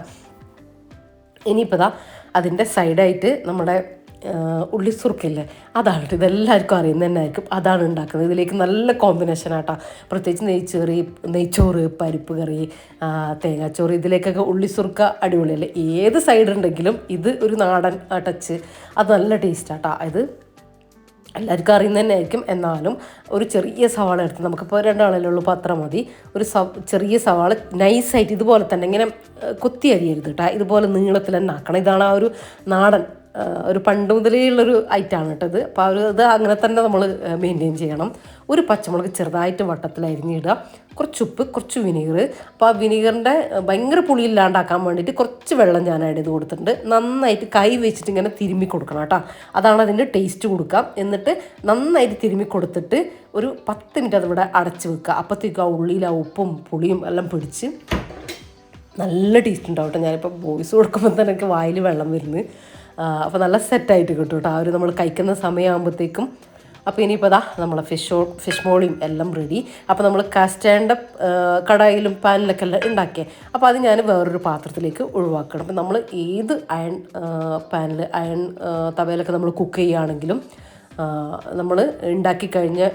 ഇനിയിപ്പോൾ ദാ അതിൻ്റെ സൈഡായിട്ട് നമ്മുടെ ഉള്ളിസുറുക്കില്ലേ, അതാണ് ഇതെല്ലാവർക്കും അറിയുന്നത് തന്നെ ആയിരിക്കും. അതാണ് ഉണ്ടാക്കുന്നത്. ഇതിലേക്ക് നല്ല കോമ്പിനേഷൻ ആട്ടോ. പ്രത്യേകിച്ച് നെയ്ച്ചോറ്, പരിപ്പ് കറി, തേങ്ങാച്ചോറ്, ഇതിലേക്കൊക്കെ ഉള്ളിസുറുക്ക അടിപൊളിയല്ലേ. ഏത് സൈഡ് ഉണ്ടെങ്കിലും ഇത് ഒരു നാടൻ ടച്ച്, അത് നല്ല ടേസ്റ്റാട്ടോ. ഇത് എല്ലാവർക്കും അറിയുന്നത് തന്നെ ആയിരിക്കും. എന്നാലും ഒരു ചെറിയ സവാള എടുത്ത്, നമുക്കിപ്പോൾ 2 ആളല്ലേ ഉള്ളൂ, അപ്പോൾ അത്ര മതി. ഒരു ചെറിയ സവാള നൈസായിട്ട് ഇതുപോലെ തന്നെ ഇങ്ങനെ കൊത്തി അരിയരുത് കേട്ടോ, ഇതുപോലെ നീളത്തിൽ തന്നെ ആക്കണം. ഇതാണ് ആ ഒരു നാടൻ ഒരു പണ്ട് മുതലേ ഉള്ളൊരു ഐറ്റമാണ് കേട്ടത്. അപ്പോൾ ഇത് അങ്ങനെ തന്നെ നമ്മൾ മെയിൻറ്റെയിൻ ചെയ്യണം. ഒരു പച്ചമുളക് ചെറുതായിട്ട് വട്ടത്തിൽ അരിഞ്ഞിടുക, കുറച്ച് ഉപ്പ്, കുറച്ച് വിനീഗർ. അപ്പോൾ ആ വിനീഗറിൻ്റെ ഭയങ്കര പുളിയില്ലാണ്ടാക്കാൻ വേണ്ടിയിട്ട് കുറച്ച് വെള്ളം ഞാൻ ആഡ് ചെയ്ത് കൊടുത്തിട്ടുണ്ട്. നന്നായിട്ട് കൈ വെച്ചിട്ട് ഇങ്ങനെ തിരുമ്മി കൊടുക്കണം കേട്ടോ, അതാണ് അതിൻ്റെ ടേസ്റ്റ് കൊടുക്കാം. എന്നിട്ട് നന്നായിട്ട് തിരുമ്മി കൊടുത്തിട്ട് ഒരു 10 മിനിറ്റ് അതിവിടെ അടച്ച് വെക്കുക. അപ്പോഴത്തേക്കും ആ ഉള്ളിയിൽ ആ ഉപ്പും പുളിയും എല്ലാം പിടിച്ച് നല്ല ടേസ്റ്റ് ഉണ്ടാവും കേട്ടോ. ഞാനിപ്പോൾ വോയിസ് കൊടുക്കുമ്പോൾ തന്നെ എനിക്ക് വായിൽ വെള്ളം വരുന്നു. അപ്പോൾ നല്ല സെറ്റായിട്ട് കിട്ടും കേട്ടോ ആ ഒരു നമ്മൾ കഴിക്കുന്ന സമയമാകുമ്പോഴത്തേക്കും. അപ്പോൾ ഇനിയിപ്പോൾ ഇതാ നമ്മളെ ഫിഷ് മോളിയും എല്ലാം റെഡി. അപ്പോൾ നമ്മൾ കാസ്റ്റേണ്ട കടായിലും പാനിലൊക്കെ എല്ലാം ഉണ്ടാക്കിയേ. അപ്പോൾ അത് ഞാൻ വേറൊരു പാത്രത്തിലേക്ക് ഒഴിവാക്കണം. അപ്പോൾ നമ്മൾ ഏത് അയൺ തവയിലൊക്കെ നമ്മൾ കുക്ക് ചെയ്യുകയാണെങ്കിലും നമ്മൾ ഉണ്ടാക്കി കഴിഞ്ഞ്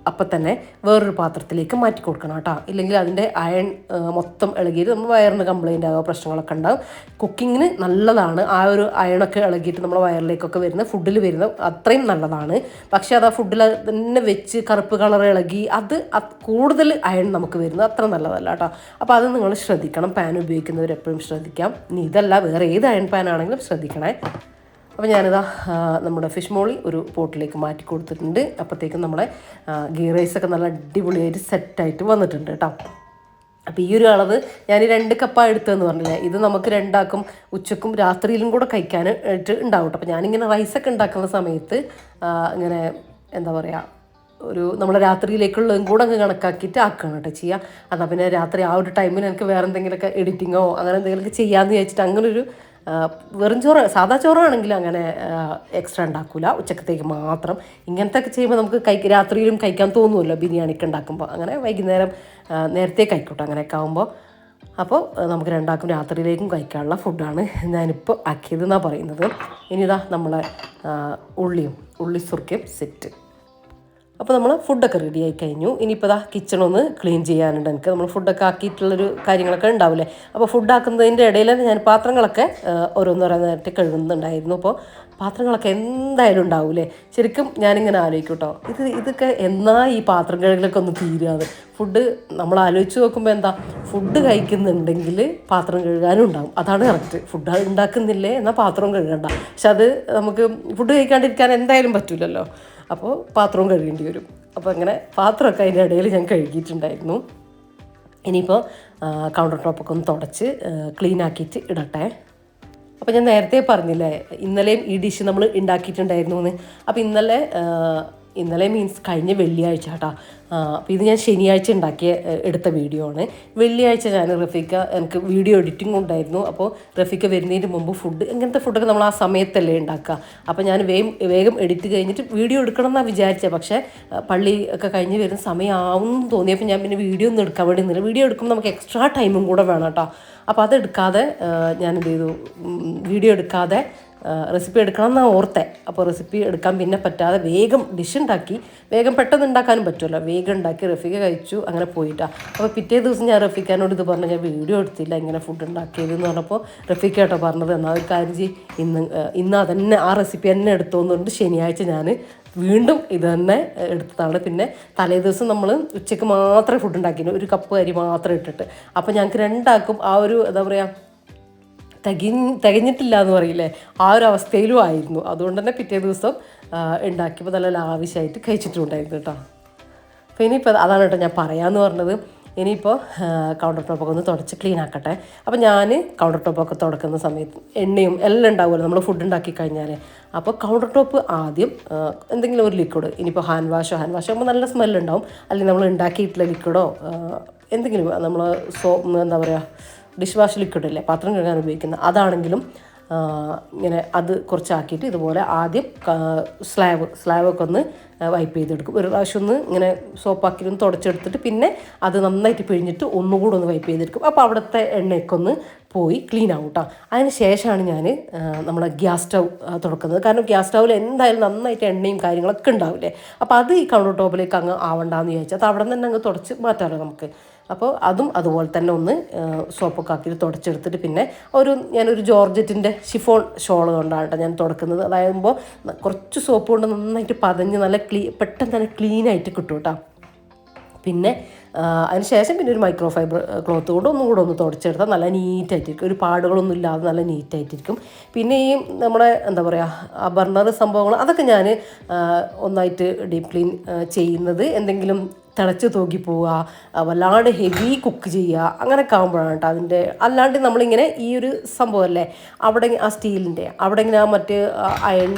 അപ്പം തന്നെ വേറൊരു പാത്രത്തിലേക്ക് മാറ്റി കൊടുക്കണം കേട്ടോ. ഇല്ലെങ്കിൽ അതിൻ്റെ അയൺ മൊത്തം ഇളകിയിട്ട് നമ്മൾ വയറിന് കംപ്ലൈൻ്റ് ആകുക പ്രശ്നങ്ങളൊക്കെ ഉണ്ടാകും. കുക്കിങ്ങിന് നല്ലതാണ് ആ ഒരു അയണൊക്കെ ഇളകിയിട്ട് നമ്മുടെ വയറിലേക്കൊക്കെ വരുന്ന ഫുഡിൽ വരുന്ന അത്രയും നല്ലതാണ്. പക്ഷേ അത് ആ ഫുഡിൽ തന്നെ വെച്ച് കറുപ്പ് കളർ ഇളകി അത് കൂടുതൽ അയൺ നമുക്ക് വരുന്നത് അത്ര നല്ലതല്ല കേട്ടോ. അപ്പോൾ അത് നിങ്ങൾ ശ്രദ്ധിക്കണം. പാൻ ഉപയോഗിക്കുന്നവർ എപ്പോഴും ശ്രദ്ധിക്കാം. ഇനി ഇതല്ല വേറെ ഏത് അയൺ പാൻ ആണെങ്കിലും ശ്രദ്ധിക്കണേ. അപ്പോൾ ഞാനിതാ നമ്മുടെ ഫിഷ് മോളി ഒരു പോട്ടിലേക്ക് മാറ്റി കൊടുത്തിട്ടുണ്ട്. അപ്പോഴത്തേക്കും നമ്മുടെ ഗീ റൈസൊക്കെ നല്ല അടിപൊളിയായിട്ട് സെറ്റായിട്ട് വന്നിട്ടുണ്ട് കേട്ടോ. അപ്പോൾ ഈ ഒരു അളവ് ഞാൻ 2 കപ്പാണ് എടുത്തതെന്ന് പറഞ്ഞില്ലേ, ഇത് നമുക്ക് 2 ആക്കും ഉച്ചക്കും രാത്രിയിലും കൂടെ കഴിക്കാൻ ആയിട്ട് ഉണ്ടാവും കേട്ടോ. അപ്പോൾ ഞാനിങ്ങനെ റൈസൊക്കെ ഉണ്ടാക്കുന്ന സമയത്ത് ഇങ്ങനെ എന്താ പറയുക നമ്മൾ രാത്രിയിലേക്കുള്ളതും കൂടെ അങ്ങ് കണക്കാക്കിയിട്ട് ആക്കണം കേട്ടോ ചെയ്യുക. എന്നാൽ പിന്നെ രാത്രി ആ ഒരു ടൈമിൽ എനിക്ക് വേറെ എന്തെങ്കിലുമൊക്കെ എഡിറ്റിങ്ങോ അങ്ങനെ എന്തെങ്കിലുമൊക്കെ ചെയ്യാമെന്ന് വിചാരിച്ചിട്ട് അങ്ങനൊരു വെറും ചോറ് സാധാ ചോറാണെങ്കിൽ അങ്ങനെ എക്സ്ട്രാ ഉണ്ടാക്കില്ല, ഉച്ചക്കത്തേക്ക് മാത്രം. ഇങ്ങനത്തെ ഒക്കെ ചെയ്യുമ്പോൾ നമുക്ക് രാത്രിയിലും കഴിക്കാൻ തോന്നുമല്ലോ ബിരിയാണിക്ക് ഉണ്ടാക്കുമ്പോൾ. അങ്ങനെ വൈകുന്നേരം നേരത്തെ കഴിക്കട്ടെ അങ്ങനെയൊക്കെ ആകുമ്പോൾ. അപ്പോൾ നമുക്ക് 2 ആൾക്കും രാത്രിയിലേക്കും കഴിക്കാനുള്ള ഫുഡാണ് ഞാനിപ്പോൾ ആക്കിയതെന്നാണ് പറയുന്നത്. ഇനിതാ നമ്മളെ ഉള്ളി സുർക്കയും സെറ്റ്. അപ്പോൾ നമ്മൾ ഫുഡൊക്കെ റെഡി ആയി കഴിഞ്ഞു. ഇനിയിപ്പോൾ കിച്ചണൊന്ന് ക്ലീൻ ചെയ്യാനുണ്ട് എനിക്ക്. നമ്മൾ ഫുഡൊക്കെ ആക്കിയിട്ടുള്ളൊരു കാര്യങ്ങളൊക്കെ ഉണ്ടാവില്ലേ. അപ്പോൾ ഫുഡ് ആക്കുന്നതിൻ്റെ ഇടയിൽ ഞാൻ പാത്രങ്ങളൊക്കെ ഓരോന്നോരോന്നായിട്ട് കഴുകുന്നുണ്ടായിരുന്നു. അപ്പോൾ പാത്രങ്ങളൊക്കെ എന്തായാലും ഉണ്ടാവില്ലേ. ശരിക്കും ഞാനിങ്ങനെ ആലോചിക്കും കേട്ടോ, ഇതൊക്കെ എന്നാ ഈ പാത്രം കഴുകലൊക്കെ ഒന്ന് തീരുകയാണ്. ഫുഡ് നമ്മൾ ആലോചിച്ച് നോക്കുമ്പോൾ എന്താ, ഫുഡ് കഴിക്കുന്നുണ്ടെങ്കിൽ പാത്രം കഴുകാനും ഉണ്ടാകും. അതാണ് കറക്റ്റ്. ഫുഡ് ഉണ്ടാക്കുന്നില്ലേ എന്നാൽ പാത്രവും കഴുകണ്ട. പക്ഷെ അത് നമുക്ക് ഫുഡ് കഴിക്കാണ്ടിരിക്കാൻ എന്തായാലും പറ്റില്ലല്ലോ. അപ്പോൾ പാത്രവും കഴുകേണ്ടി വരും. അപ്പോൾ അങ്ങനെ പാത്രമൊക്കെ അതിൻ്റെ ഇടയിൽ ഞാൻ കഴുകിയിട്ടുണ്ടായിരുന്നു. ഇനിയിപ്പോൾ കൗണ്ടർ ടോപ്പൊക്കെ ഒന്ന് തുടച്ച് ക്ലീൻ ആക്കിയിട്ട് ഇടട്ടെ. അപ്പോൾ ഞാൻ നേരത്തെ പറഞ്ഞില്ലേ ഇന്നലെയും ഈ ഡിഷ് നമ്മൾ ഉണ്ടാക്കിയിട്ടുണ്ടായിരുന്നു എന്ന്. അപ്പോൾ ഇന്നലെ മീൻസ് കഴിഞ്ഞ വെള്ളിയാഴ്ച കേട്ടോ. അപ്പോൾ ഇത് ഞാൻ ശനിയാഴ്ച എടുത്ത വീഡിയോ ആണ്. വെള്ളിയാഴ്ച ഞാൻ എനിക്ക് വീഡിയോ എഡിറ്റിംഗ് ഉണ്ടായിരുന്നു. അപ്പോൾ റഫീക്ക വരുന്നതിന് മുമ്പ് ഇങ്ങനത്തെ ഫുഡൊക്കെ നമ്മൾ ആ സമയത്തല്ലേ ഉണ്ടാക്കുക. അപ്പോൾ ഞാൻ വേഗം എഡിറ്റ് കഴിഞ്ഞിട്ട് വീഡിയോ എടുക്കണം എന്നാണ് വിചാരിച്ചത്. പക്ഷേ പള്ളി ഒക്കെ കഴിഞ്ഞ് വരുന്ന സമയമാവും തോന്നിയപ്പോൾ ഞാൻ പിന്നെ വീഡിയോ ഒന്നും എടുക്കാൻ വേണ്ടി നിന്നില്ല. വീഡിയോ എടുക്കുമ്പോൾ നമുക്ക് എക്സ്ട്രാ ടൈമും കൂടെ വേണം കേട്ടോ. അപ്പോൾ അതെടുക്കാതെ ഞാൻ എന്ത് ചെയ്തു, വീഡിയോ എടുക്കാതെ റെസിപ്പി എടുക്കണം എന്നാണ് ഓർത്തേ. അപ്പോൾ റെസിപ്പി എടുക്കാൻ പിന്നെ പറ്റാതെ വേഗം ഡിഷ് ഉണ്ടാക്കി. വേഗം പെട്ടെന്ന് ഉണ്ടാക്കാനും പറ്റുമല്ലോ. വേഗം ഉണ്ടാക്കി റഫീക്ക കഴിച്ചു, അങ്ങനെ പോയിട്ടാണ്. അപ്പോൾ പിറ്റേ ദിവസം ഞാൻ റഫീക്കാനോട് ഇത് പറഞ്ഞു, ഞാൻ വീഡിയോ എടുത്തില്ല ഇങ്ങനെ ഫുഡ് ഉണ്ടാക്കിയതെന്ന് പറഞ്ഞപ്പോൾ റഫീക്ക കേട്ടോ പറഞ്ഞത്, എന്നാൽ ഒരു കാര്യം ഇന്ന് അതന്നെ ആ റെസിപ്പി തന്നെ എടുത്തോന്നുകൊണ്ട് ശനിയാഴ്ച ഞാൻ വീണ്ടും ഇത് തന്നെ എടുത്തതാണ്. പിന്നെ തലേ ദിവസം നമ്മൾ ഉച്ചയ്ക്ക് മാത്രമേ ഫുഡ് ഉണ്ടാക്കിയിരുന്നു, 1 കപ്പ് അരി മാത്രം ഇട്ടിട്ട്. അപ്പോൾ ഞങ്ങൾക്ക് 2 ആൾക്കും ആ ഒരു എന്താ പറയുക തികഞ്ഞിട്ടില്ല എന്ന് പറയില്ലേ, ആ ഒരു അവസ്ഥയിലും ആയിരുന്നു. അതുകൊണ്ട് തന്നെ പിറ്റേ ദിവസം ഉണ്ടാക്കിയപ്പോൾ നല്ല ലാവിശായിട്ട് കഴിച്ചിട്ടുണ്ടായിരുന്നു കേട്ടോ. അപ്പോൾ ഇനിയിപ്പോൾ അതാണ് കേട്ടോ ഞാൻ പറയാമെന്ന് പറഞ്ഞത്. ഇനിയിപ്പോൾ കൗണ്ടർ ടോപ്പൊക്കെ ഒന്ന് തുടച്ച് ക്ലീൻ ആക്കട്ടെ. അപ്പോൾ ഞാൻ കൗണ്ടർ ടോപ്പൊക്കെ തുടക്കുന്ന സമയത്ത് എണ്ണയും എല്ലാം ഉണ്ടാവുമല്ലോ നമ്മൾ ഫുഡ് ഉണ്ടാക്കി കഴിഞ്ഞാൽ. അപ്പോൾ കൗണ്ടർ ടോപ്പ് ആദ്യം എന്തെങ്കിലും ഒരു ലിക്വിഡ്, ഇനിയിപ്പോൾ ഹാൻഡ് വാഷ് ആകുമ്പോൾ നല്ല സ്മെല്ലുണ്ടാവും. അല്ലെങ്കിൽ നമ്മൾ ഉണ്ടാക്കിയിട്ടുള്ള ലിക്വിഡോ എന്തെങ്കിലും നമ്മൾ എന്താ പറയുക ഡിഷ് വാഷ് ലിക്വിഡല്ലേ പാത്രം കഴുകാൻ ഉപയോഗിക്കുന്ന, അതാണെങ്കിലും ഇങ്ങനെ അത് കുറച്ചാക്കിയിട്ട് ഇതുപോലെ ആദ്യം സ്ലാബൊക്കെ ഒന്ന് വൈപ്പ് ചെയ്തെടുക്കും. ഒരു പ്രാവശ്യം ഒന്ന് ഇങ്ങനെ സോപ്പാക്കി ഒന്ന് തുടച്ചെടുത്തിട്ട് പിന്നെ അത് നന്നായിട്ട് പിഴിഞ്ഞിട്ട് ഒന്നുകൂടെ ഒന്ന് വൈപ്പ് ചെയ്തെടുക്കും. അപ്പോൾ അവിടുത്തെ എണ്ണയൊക്കെ ഒന്ന് പോയി ക്ലീൻ ആവും കേട്ടോ. അതിന് ശേഷമാണ് ഞാൻ നമ്മളെ ഗ്യാസ് സ്റ്റൗ തുറക്കുന്നത്. കാരണം ഗ്യാസ് സ്റ്റൗവിൽ എന്തായാലും നന്നായിട്ട് എണ്ണയും കാര്യങ്ങളൊക്കെ ഉണ്ടാവില്ലേ. അപ്പോൾ അത് ഈ കൗണ്ടർ ടോപ്പിലേക്ക് അങ്ങ് ആവണ്ടെന്ന് വിചാരിച്ചാൽ അത് അവിടെ നിന്ന് തന്നെ അങ്ങ് തുടച്ച് മാറ്റാമല്ലോ നമുക്ക്. അപ്പോൾ അതും അതുപോലെ തന്നെ ഒന്ന് സോപ്പൊക്കെ ആക്കിയിട്ട് തുടച്ചെടുത്തിട്ട് പിന്നെ ഞാനൊരു ജോർജറ്റിൻ്റെ ഷിഫോൺ ഷോൾ കൊണ്ടാണ് കേട്ടോ ഞാൻ തുടക്കുന്നത്. അതാകുമ്പോൾ കുറച്ച് സോപ്പ് കൊണ്ട് നന്നായിട്ട് പതഞ്ഞ് നല്ല പെട്ടെന്ന് തന്നെ ക്ലീനായിട്ട് കിട്ടും കേട്ടോ. പിന്നെ അതിന് ശേഷം പിന്നെ ഒരു മൈക്രോ ഫൈബർ ക്ലോത്ത് കൊണ്ട് ഒന്നുകൂടെ ഒന്ന് തുടച്ചെടുത്താൽ നല്ല നീറ്റായിട്ടിരിക്കും. ഒരു പാടുകളൊന്നും ഇല്ലാതെ നല്ല നീറ്റായിട്ടിരിക്കും. പിന്നെ ഈ നമ്മുടെ എന്താ പറയുക ബർണർ സംഭവങ്ങൾ അതൊക്കെ ഞാൻ ഒന്നായിട്ട് ഡീപ്പ് ക്ലീൻ ചെയ്യുന്നത് എന്തെങ്കിലും തിളച്ച് തൂക്കി പോവുക, വല്ലാണ്ട് ഹെവി കുക്ക് ചെയ്യുക, അങ്ങനെയൊക്കെ ആകുമ്പോഴാണ് കേട്ടോ അതിൻ്റെ. അല്ലാണ്ട് നമ്മളിങ്ങനെ ഈ ഒരു സംഭവമല്ലേ അവിടെ ആ സ്റ്റീലിൻ്റെ അവിടെ ഇങ്ങനെ ആ മറ്റ് അയൺ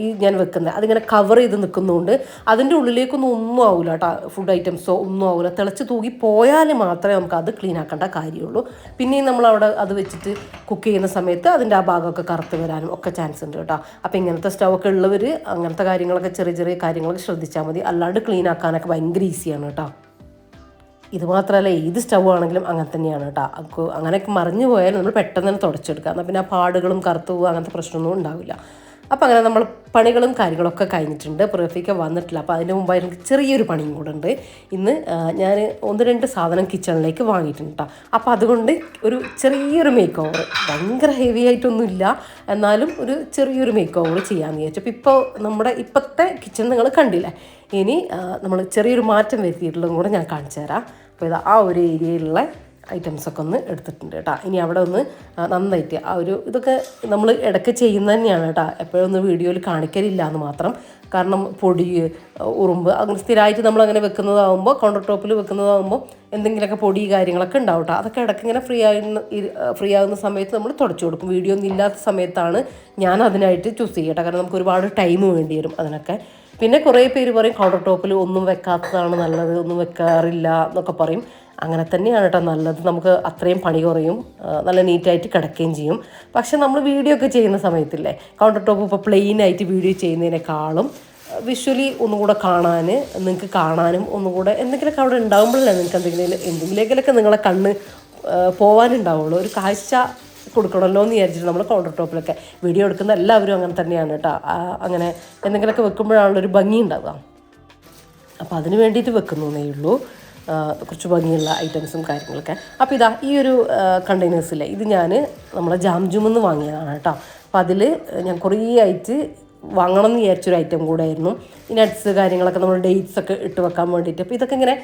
ഈ ഞാൻ വെക്കുന്നത് അതിങ്ങനെ കവർ ചെയ്ത് നിൽക്കുന്നതുകൊണ്ട് അതിൻ്റെ ഉള്ളിലേക്കൊന്നും ഒന്നും ആവില്ല കേട്ടോ. ഫുഡ് ഐറ്റംസോ ഒന്നും ആവില്ല. തിളച്ച് തൂക്കി പോയാൽ മാത്രമേ നമുക്ക് അത് ക്ലീൻ ആക്കേണ്ട കാര്യമുള്ളൂ. പിന്നെയും നമ്മളവിടെ അത് വെച്ചിട്ട് കുക്ക് ചെയ്യുന്ന സമയത്ത് അതിൻ്റെ ആ ഭാഗമൊക്കെ കറുത്ത് വരാനും ഒക്കെ ചാൻസ് ഉണ്ട് കേട്ടോ. അപ്പോൾ ഇങ്ങനത്തെ സ്റ്റൗവൊക്കെ ഉള്ളവർ അങ്ങനത്തെ കാര്യങ്ങളൊക്കെ ചെറിയ കാര്യങ്ങളൊക്കെ ശ്രദ്ധിച്ചാൽ മതി. അല്ലാണ്ട് ക്ലീൻ ആക്കാനൊക്കെ ഭയങ്കര ഈസിയാണ് കേട്ടോ. ഇത് മാത്രമല്ല ഏത് സ്റ്റൗ ആണെങ്കിലും അങ്ങനെ തന്നെയാണ് കേട്ടോ. അങ്ങനെയൊക്കെ മറിഞ്ഞു പോയാൽ നമ്മൾ പെട്ടെന്ന് തന്നെ തുടച്ചെടുക്കുക. എന്നാൽ പിന്നെ ആ പാടുകളും കറുത്തു പോകുക അങ്ങനത്തെ പ്രശ്നമൊന്നും ഉണ്ടാവില്ല. അപ്പോൾ അങ്ങനെ നമ്മൾ പണികളും കാര്യങ്ങളൊക്കെ കഴിഞ്ഞിട്ടുണ്ട്. അപ്പോൾ റഫീക്ക വന്നിട്ടില്ല. അപ്പോൾ അതിൻ്റെ മുമ്പായി എനിക്ക് ചെറിയൊരു പണിയും കൂടെ ഉണ്ട്. ഇന്ന് ഞാൻ 1-2 സാധനം കിച്ചണിലേക്ക് വാങ്ങിയിട്ടുണ്ട് കേട്ടോ. അപ്പോൾ അതുകൊണ്ട് ഒരു ചെറിയൊരു മേക്ക് ഓവർ, ഭയങ്കര ഹെവി ആയിട്ടൊന്നുമില്ല, എന്നാലും ഒരു ചെറിയൊരു മേക്ക് ഓവർ ചെയ്യാമെന്ന് വിചാരിച്ചു. അപ്പോൾ ഇപ്പോൾ നമ്മുടെ ഇപ്പോഴത്തെ കിച്ചൺ നിങ്ങൾ കണ്ടില്ലേ, ഇനി നമ്മൾ ചെറിയൊരു മാറ്റം വരുത്തിയിട്ടുള്ളതും കൂടെ ഞാൻ കാണിച്ചു തരാം. അപ്പോൾ ഇത് ആ ഒരു ഏരിയയിലുള്ള ഐറ്റംസൊക്കെ ഒന്ന് എടുത്തിട്ടുണ്ട് കേട്ടോ. ഇനി അവിടെ ഒന്ന് നന്നായിട്ട് ആ ഒരു ഇതൊക്കെ നമ്മൾ ഇടയ്ക്ക് ചെയ്യുന്ന തന്നെയാണ് കേട്ടോ, എപ്പോഴൊന്നും വീഡിയോയിൽ കാണിക്കലില്ല എന്ന് മാത്രം. കാരണം പൊടി, ഉറുമ്പ് അങ്ങനെ സ്ഥിരമായിട്ട് നമ്മളങ്ങനെ വെക്കുന്നതാകുമ്പോൾ, കൗണ്ടർ ടോപ്പിൽ വെക്കുന്നതാകുമ്പോൾ എന്തെങ്കിലുമൊക്കെ പൊടി കാര്യങ്ങളൊക്കെ ഉണ്ടാവും കേട്ടോ. അതൊക്കെ ഇടയ്ക്ക് ഇങ്ങനെ ഫ്രീ ആകുന്ന സമയത്ത് നമ്മൾ തുടച്ചു കൊടുക്കും. വീഡിയോ ഒന്നും ഇല്ലാത്ത സമയത്താണ് ഞാൻ അതിനായിട്ട് ചൂസ് ചെയ്യട്ടെ, കാരണം നമുക്ക് ഒരുപാട് ടൈം വേണ്ടി വരും അതിനൊക്കെ. പിന്നെ കുറേ പേര് പറയും കൗണ്ടർ ടോപ്പിൽ ഒന്നും വെക്കാത്തതാണ് നല്ലത്, ഒന്നും വെക്കാറില്ല എന്നൊക്കെ പറയും. അങ്ങനെ തന്നെയാണ് കേട്ടോ നല്ലത്, നമുക്ക് അത്രയും പണി കുറയും, നല്ല നീറ്റായിട്ട് കിടക്കുകയും ചെയ്യും. പക്ഷെ നമ്മൾ വീഡിയോ ഒക്കെ ചെയ്യുന്ന സമയത്തില്ലേ, കൗണ്ടർ ടോപ്പ് ഇപ്പോൾ പ്ലെയിനായിട്ട് വീഡിയോ ചെയ്യുന്നതിനേക്കാളും വിഷ്വലി ഒന്നുകൂടെ നിങ്ങൾക്ക് കാണാനും ഒന്നുകൂടെ എന്തെങ്കിലുമൊക്കെ അവിടെ ഉണ്ടാകുമ്പോഴല്ലേ നിങ്ങൾക്ക് എന്തെങ്കിലുമൊക്കെ നിങ്ങളെ കണ്ണ് പോകാനുണ്ടാവുള്ളൂ. ഒരു കാഴ്ച കൊടുക്കണമല്ലോ എന്ന് വിചാരിച്ചിട്ട് നമ്മൾ കൗണ്ടർ ടോപ്പിലൊക്കെ വീഡിയോ എടുക്കുന്ന എല്ലാവരും അങ്ങനെ തന്നെയാണ് കേട്ടോ. അങ്ങനെ എന്തെങ്കിലുമൊക്കെ വെക്കുമ്പോഴാണുള്ളൊരു ഭംഗി ഉണ്ടാവുക. അപ്പോൾ അതിന് വേണ്ടിയിട്ട് വെക്കുന്നേ ഉള്ളൂ, കുറച്ച് ഭംഗിയുള്ള ഐറ്റംസും കാര്യങ്ങളൊക്കെ. അപ്പോൾ ഇതാ ഈ ഒരു കണ്ടെയ്നേഴ്സില്ലേ, ഇത് ഞാൻ നമ്മളെ ജാംജുമെന്ന് വാങ്ങിയതാണ് കേട്ടോ. അപ്പോൾ അതിൽ ഞാൻ കുറേ ആയിട്ട് വാങ്ങണം എന്ന് വിചാരിച്ചൊരു ഐറ്റം കൂടെ ആയിരുന്നു. ഈ നട്ട്സ് കാര്യങ്ങളൊക്കെ നമ്മൾ ഡേറ്റ്സ് ഒക്കെ ഇട്ട് വെക്കാൻ വേണ്ടിയിട്ട്. അപ്പോൾ ഇതൊക്കെ ഇങ്ങനെ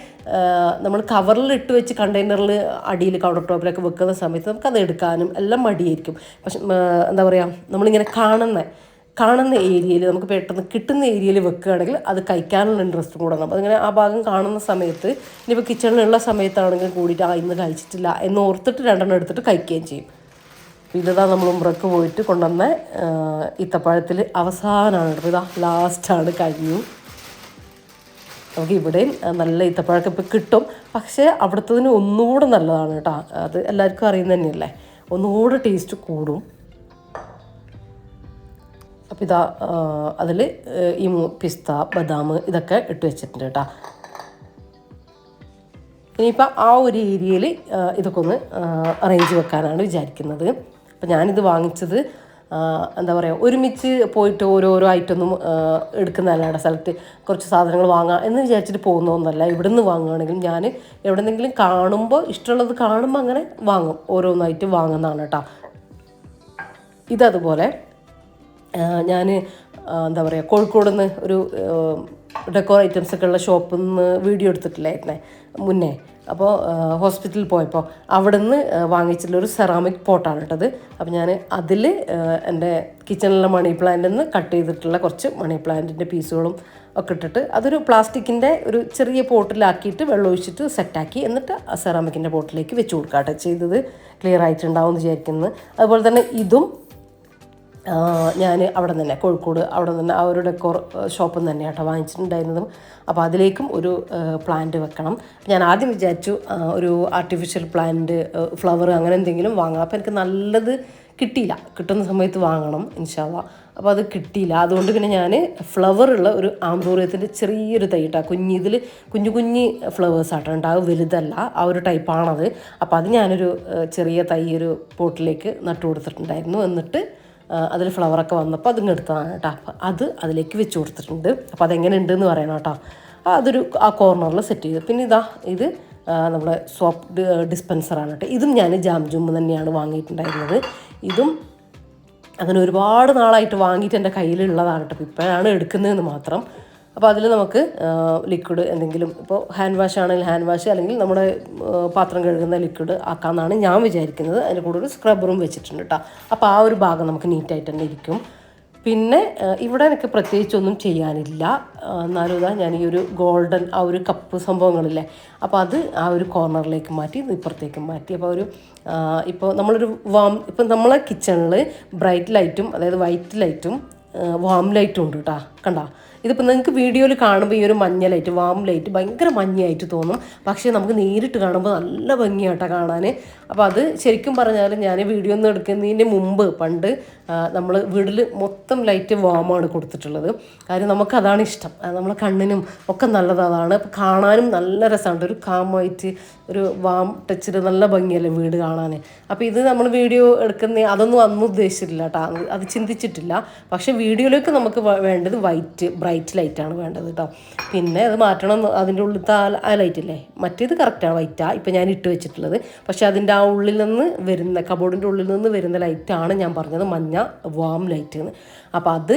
നമ്മൾ കവറിൽ ഇട്ട് വെച്ച് കണ്ടെയ്നറിൽ അടിയിൽ കൗണ്ടർ ടോപ്പിലൊക്കെ വെക്കുന്ന സമയത്ത് നമുക്കത് എടുക്കാനും എല്ലാം മടിയായിരിക്കും. പക്ഷെ എന്താ പറയുക, നമ്മളിങ്ങനെ കാണുന്ന ഏരിയയിൽ നമുക്ക് പെട്ടെന്ന് കിട്ടുന്ന ഏരിയയിൽ വെക്കുകയാണെങ്കിൽ അത് കഴിക്കാനുള്ള ഇൻട്രസ്റ്റ് കൂടെ ഉണ്ടാകും. അതിങ്ങനെ ആ ഭാഗം കാണുന്ന സമയത്ത്, ഇനിയിപ്പോൾ കിച്ചണിലുള്ള സമയത്താണെങ്കിൽ കൂടിയിട്ട് ഇന്ന് കഴിച്ചിട്ടില്ല എന്ന് ഓർത്തിട്ട് 2 എടുത്തിട്ട് കഴിക്കുകയും ചെയ്യും. ഇതാ നമ്മൾ ഉംറക്ക് പോയിട്ട് കൊണ്ടുവന്ന ഈത്തപ്പഴത്തിൽ അവസാനമാണ് കേട്ടോ, ഇതാ ലാസ്റ്റാണ് കഴിഞ്ഞു. നമുക്ക് ഇവിടെയും നല്ല ഈത്തപ്പഴമൊക്കെ ഇപ്പോൾ കിട്ടും, പക്ഷേ അവിടുത്തതിന് ഒന്നുകൂടെ നല്ലതാണ് കേട്ടോ. അത് എല്ലാവർക്കും അറിയുന്നത് തന്നെയല്ലേ, ഒന്നുകൂടെ ടേസ്റ്റ് കൂടും. അപ്പോൾ ഇതാ അതിൽ ഈ പിസ്ത, ബദാം ഇതൊക്കെ ഇട്ട് വെച്ചിട്ടുണ്ട് കേട്ടോ. ഇനിയിപ്പോൾ ആ ഒരു ഏരിയയിൽ ഇതൊക്കെ ഒന്ന് അറേഞ്ച് വെക്കാനാണ് വിചാരിക്കുന്നത്. അപ്പോൾ ഞാനിത് വാങ്ങിച്ചത് എന്താ പറയുക, ഒരുമിച്ച് പോയിട്ട് ഓരോരോ ഐറ്റമൊന്നും എടുക്കുന്നതല്ല, സ്ഥലത്ത് കുറച്ച് സാധനങ്ങൾ വാങ്ങാം എന്ന് വിചാരിച്ചിട്ട് പോകുന്നതൊന്നല്ല. ഇവിടെ നിന്ന് വാങ്ങുകയാണെങ്കിൽ ഞാൻ എവിടെന്നെങ്കിലും കാണുമ്പോൾ, ഇഷ്ടമുള്ളത് കാണുമ്പോൾ അങ്ങനെ വാങ്ങും, ഓരോന്നായിട്ട് വാങ്ങുന്നതാണ് കേട്ടോ. ഇതതുപോലെ ഞാൻ എന്താ പറയുക, കോഴിക്കോട് നിന്ന് ഒരു ഡെക്കോർ ഐറ്റംസൊക്കെ ഉള്ള ഷോപ്പിൽ നിന്ന് വീഡിയോ എടുത്തിട്ടില്ലായിരുന്നേ മുന്നേ. അപ്പോൾ ഹോസ്പിറ്റലിൽ പോയപ്പോൾ അവിടെ നിന്ന് വാങ്ങിച്ചിട്ടുള്ളൊരു സെറാമിക് പോട്ടാണ് കേട്ടത്. അപ്പോൾ ഞാൻ അതിൽ എൻ്റെ കിച്ചണിലെ മണി പ്ലാന്റിൽ നിന്ന് കട്ട് ചെയ്തിട്ടുള്ള കുറച്ച് മണി പ്ലാന്റിൻ്റെ പീസുകളും ഒക്കെ ഇട്ടിട്ട് അതൊരു പ്ലാസ്റ്റിക്കിൻ്റെ ഒരു ചെറിയ പോട്ടിലാക്കിയിട്ട് വെള്ളം ഒഴിച്ചിട്ട് സെറ്റാക്കി, എന്നിട്ട് ആ സെറാമിക്കിൻ്റെ പോട്ടിലേക്ക് വെച്ച് കൊടുക്കാട്ടെ ചെയ്തത്. ക്ലിയർ ആയിട്ടുണ്ടാവും എന്ന് വിചാരിക്കുന്നത്. അതുപോലെ തന്നെ ഇതും ഞാൻ അവിടെ തന്നെ കോഴിക്കോട് അവിടെ തന്നെ ആ ഒരു ഡെക്കോർ ഷോപ്പിൽ നിന്ന് തന്നെയാണ് കേട്ടോ വാങ്ങിച്ചിട്ടുണ്ടായിരുന്നതും. അപ്പോൾ അതിലേക്കും ഒരു പ്ലാന്റ് വെക്കണം. ഞാൻ ആദ്യം വിചാരിച്ചു ഒരു ആർട്ടിഫിഷ്യൽ പ്ലാന്റ്, ഫ്ലവർ അങ്ങനെ എന്തെങ്കിലും വാങ്ങാം. അപ്പോൾ എനിക്ക് നല്ലത് കിട്ടിയില്ല, കിട്ടുന്ന സമയത്ത് വാങ്ങണം ഇൻഷാ അല്ലാഹ്. അപ്പോൾ അത് കിട്ടിയില്ല. അതുകൊണ്ട് പിന്നെ ഞാൻ ഫ്ലവറുള്ള ഒരു ആന്തൂറിയത്തിൻ്റെ ചെറിയൊരു തൈ ഇട്ടാ, കുഞ്ഞു ഫ്ലവേഴ്സാട്ടോ ഉണ്ടാകും, വലുതല്ല, ആ ഒരു ടൈപ്പാണത്. അപ്പോൾ അത് ഞാനൊരു ചെറിയ തൈ ഒരു പോട്ടിലേക്ക് നട്ടു കൊടുത്തിട്ടുണ്ടായിരുന്നു. എന്നിട്ട് അതിൽ ഫ്ലവറൊക്കെ വന്നപ്പോൾ അതിങ്ങ് എടുത്തതാണ് കേട്ടോ. അപ്പോൾ അത് അതിലേക്ക് വെച്ച് കൊടുത്തിട്ടുണ്ട്. അപ്പോൾ അതെങ്ങനെ ഉണ്ടെന്ന് പറയണം കേട്ടോ. അതൊരു ആ കോർണറിൽ സെറ്റ് ചെയ്തു. പിന്നെ ഇത് നമ്മുടെ സോപ്പ് ഡിസ്പെൻസറാണ് കേട്ടോ. ഇതും ഞാൻ ജാംജും തന്നെയാണ് വാങ്ങിയിട്ടുണ്ടായിരുന്നത്. ഇതും അങ്ങനെ ഒരുപാട് നാളായിട്ട് വാങ്ങിയിട്ട് എൻ്റെ കയ്യിലുള്ളതാണ് കേട്ടോ. ഇപ്പോഴാണ് എടുക്കുന്നതെന്ന് മാത്രം. അപ്പോൾ അതിൽ നമുക്ക് ലിക്വിഡ് എന്തെങ്കിലും, ഇപ്പോൾ ഹാൻഡ് വാഷ് ആണെങ്കിൽ ഹാൻഡ് വാഷ്, അല്ലെങ്കിൽ നമ്മുടെ പാത്രം കഴുകുന്ന ലിക്വിഡ് ആക്കാമെന്നാണ് ഞാൻ വിചാരിക്കുന്നത്. അതിൻ്റെ കൂടെ ഒരു സ്ക്രബ്ബറും വെച്ചിട്ടുണ്ട് കേട്ടോ. അപ്പോൾ ആ ഒരു ഭാഗം നമുക്ക് നീറ്റായിട്ട് തന്നെ ഇരിക്കും. പിന്നെ ഇവിടെ എനിക്ക് പ്രത്യേകിച്ചൊന്നും ചെയ്യാനില്ല. എന്നാലും ഇതാ ഞാൻ ഈ ഒരു ഗോൾഡൻ ആ ഒരു കപ്പ് സംഭവങ്ങളില്ലേ, അപ്പോൾ അത് ആ ഒരു കോർണറിലേക്ക് മാറ്റി, ഇപ്പുറത്തേക്ക് മാറ്റി. അപ്പോൾ ഇപ്പോൾ നമ്മളൊരു ഇപ്പം നമ്മളെ കിച്ചണിൽ ബ്രൈറ്റ് ലൈറ്റും, അതായത് വൈറ്റ് ലൈറ്റും വാം ലൈറ്റും ഉണ്ട് കേട്ടോ. കണ്ടോ, ഇതിപ്പോൾ നിങ്ങൾക്ക് വീഡിയോയിൽ കാണുമ്പോൾ ഈ ഒരു മഞ്ഞ ലൈറ്റ്, വാം ലൈറ്റ് ഭയങ്കര മഞ്ഞയായിട്ട് തോന്നും, പക്ഷേ നമുക്ക് നേരിട്ട് കാണുമ്പോൾ നല്ല ഭംഗിയായിട്ടാണ് കാണാൻ. അപ്പോൾ അത് ശരിക്കും പറഞ്ഞാൽ ഞാൻ വീഡിയോ ഒന്നും എടുക്കുന്നതിന് മുമ്പ് പണ്ട് നമ്മൾ വീട്ടിൽ മൊത്തം ലൈറ്റ് വാമാണ് കൊടുത്തിട്ടുള്ളത്. കാര്യം നമുക്കതാണ് ഇഷ്ടം, നമ്മളെ കണ്ണിനും ഒക്കെ നല്ലത് അതാണ്. അപ്പോൾ കാണാനും നല്ല രസമുണ്ട്, ഒരു കാമായിട്ട് ഒരു വാം ടച്ചിൽ നല്ല ഭംഗിയല്ലേ വീട് കാണാൻ. അപ്പോൾ ഇത് നമ്മൾ വീഡിയോ എടുക്കുന്ന അതൊന്നും അന്ന് ഉദ്ദേശിച്ചിട്ടില്ല കേട്ടോ, അത് ചിന്തിച്ചിട്ടില്ല. പക്ഷേ വീഡിയോയിലേക്ക് നമുക്ക് വേണ്ടത് ബ്രൈറ്റ് ലൈറ്റാണ് വേണ്ടത് കേട്ടോ. പിന്നെ അത് മാറ്റണം, അതിൻ്റെ ഉള്ളിലത്തെ ആ ലൈറ്റ് ഇല്ലേ, മറ്റേത് കറക്റ്റാണ് വൈറ്റാണ് ഇപ്പം ഞാൻ ഇട്ട് വെച്ചിട്ടുള്ളത്. പക്ഷേ അതിൻ്റെ ആ ഉള്ളിൽ നിന്ന് വരുന്ന കബോർഡിൻ്റെ ഉള്ളിൽ നിന്ന് വരുന്ന ലൈറ്റാണ് ഞാൻ പറഞ്ഞത് മഞ്ഞ വാം ലൈറ്റ് എന്ന്. അപ്പോൾ അത്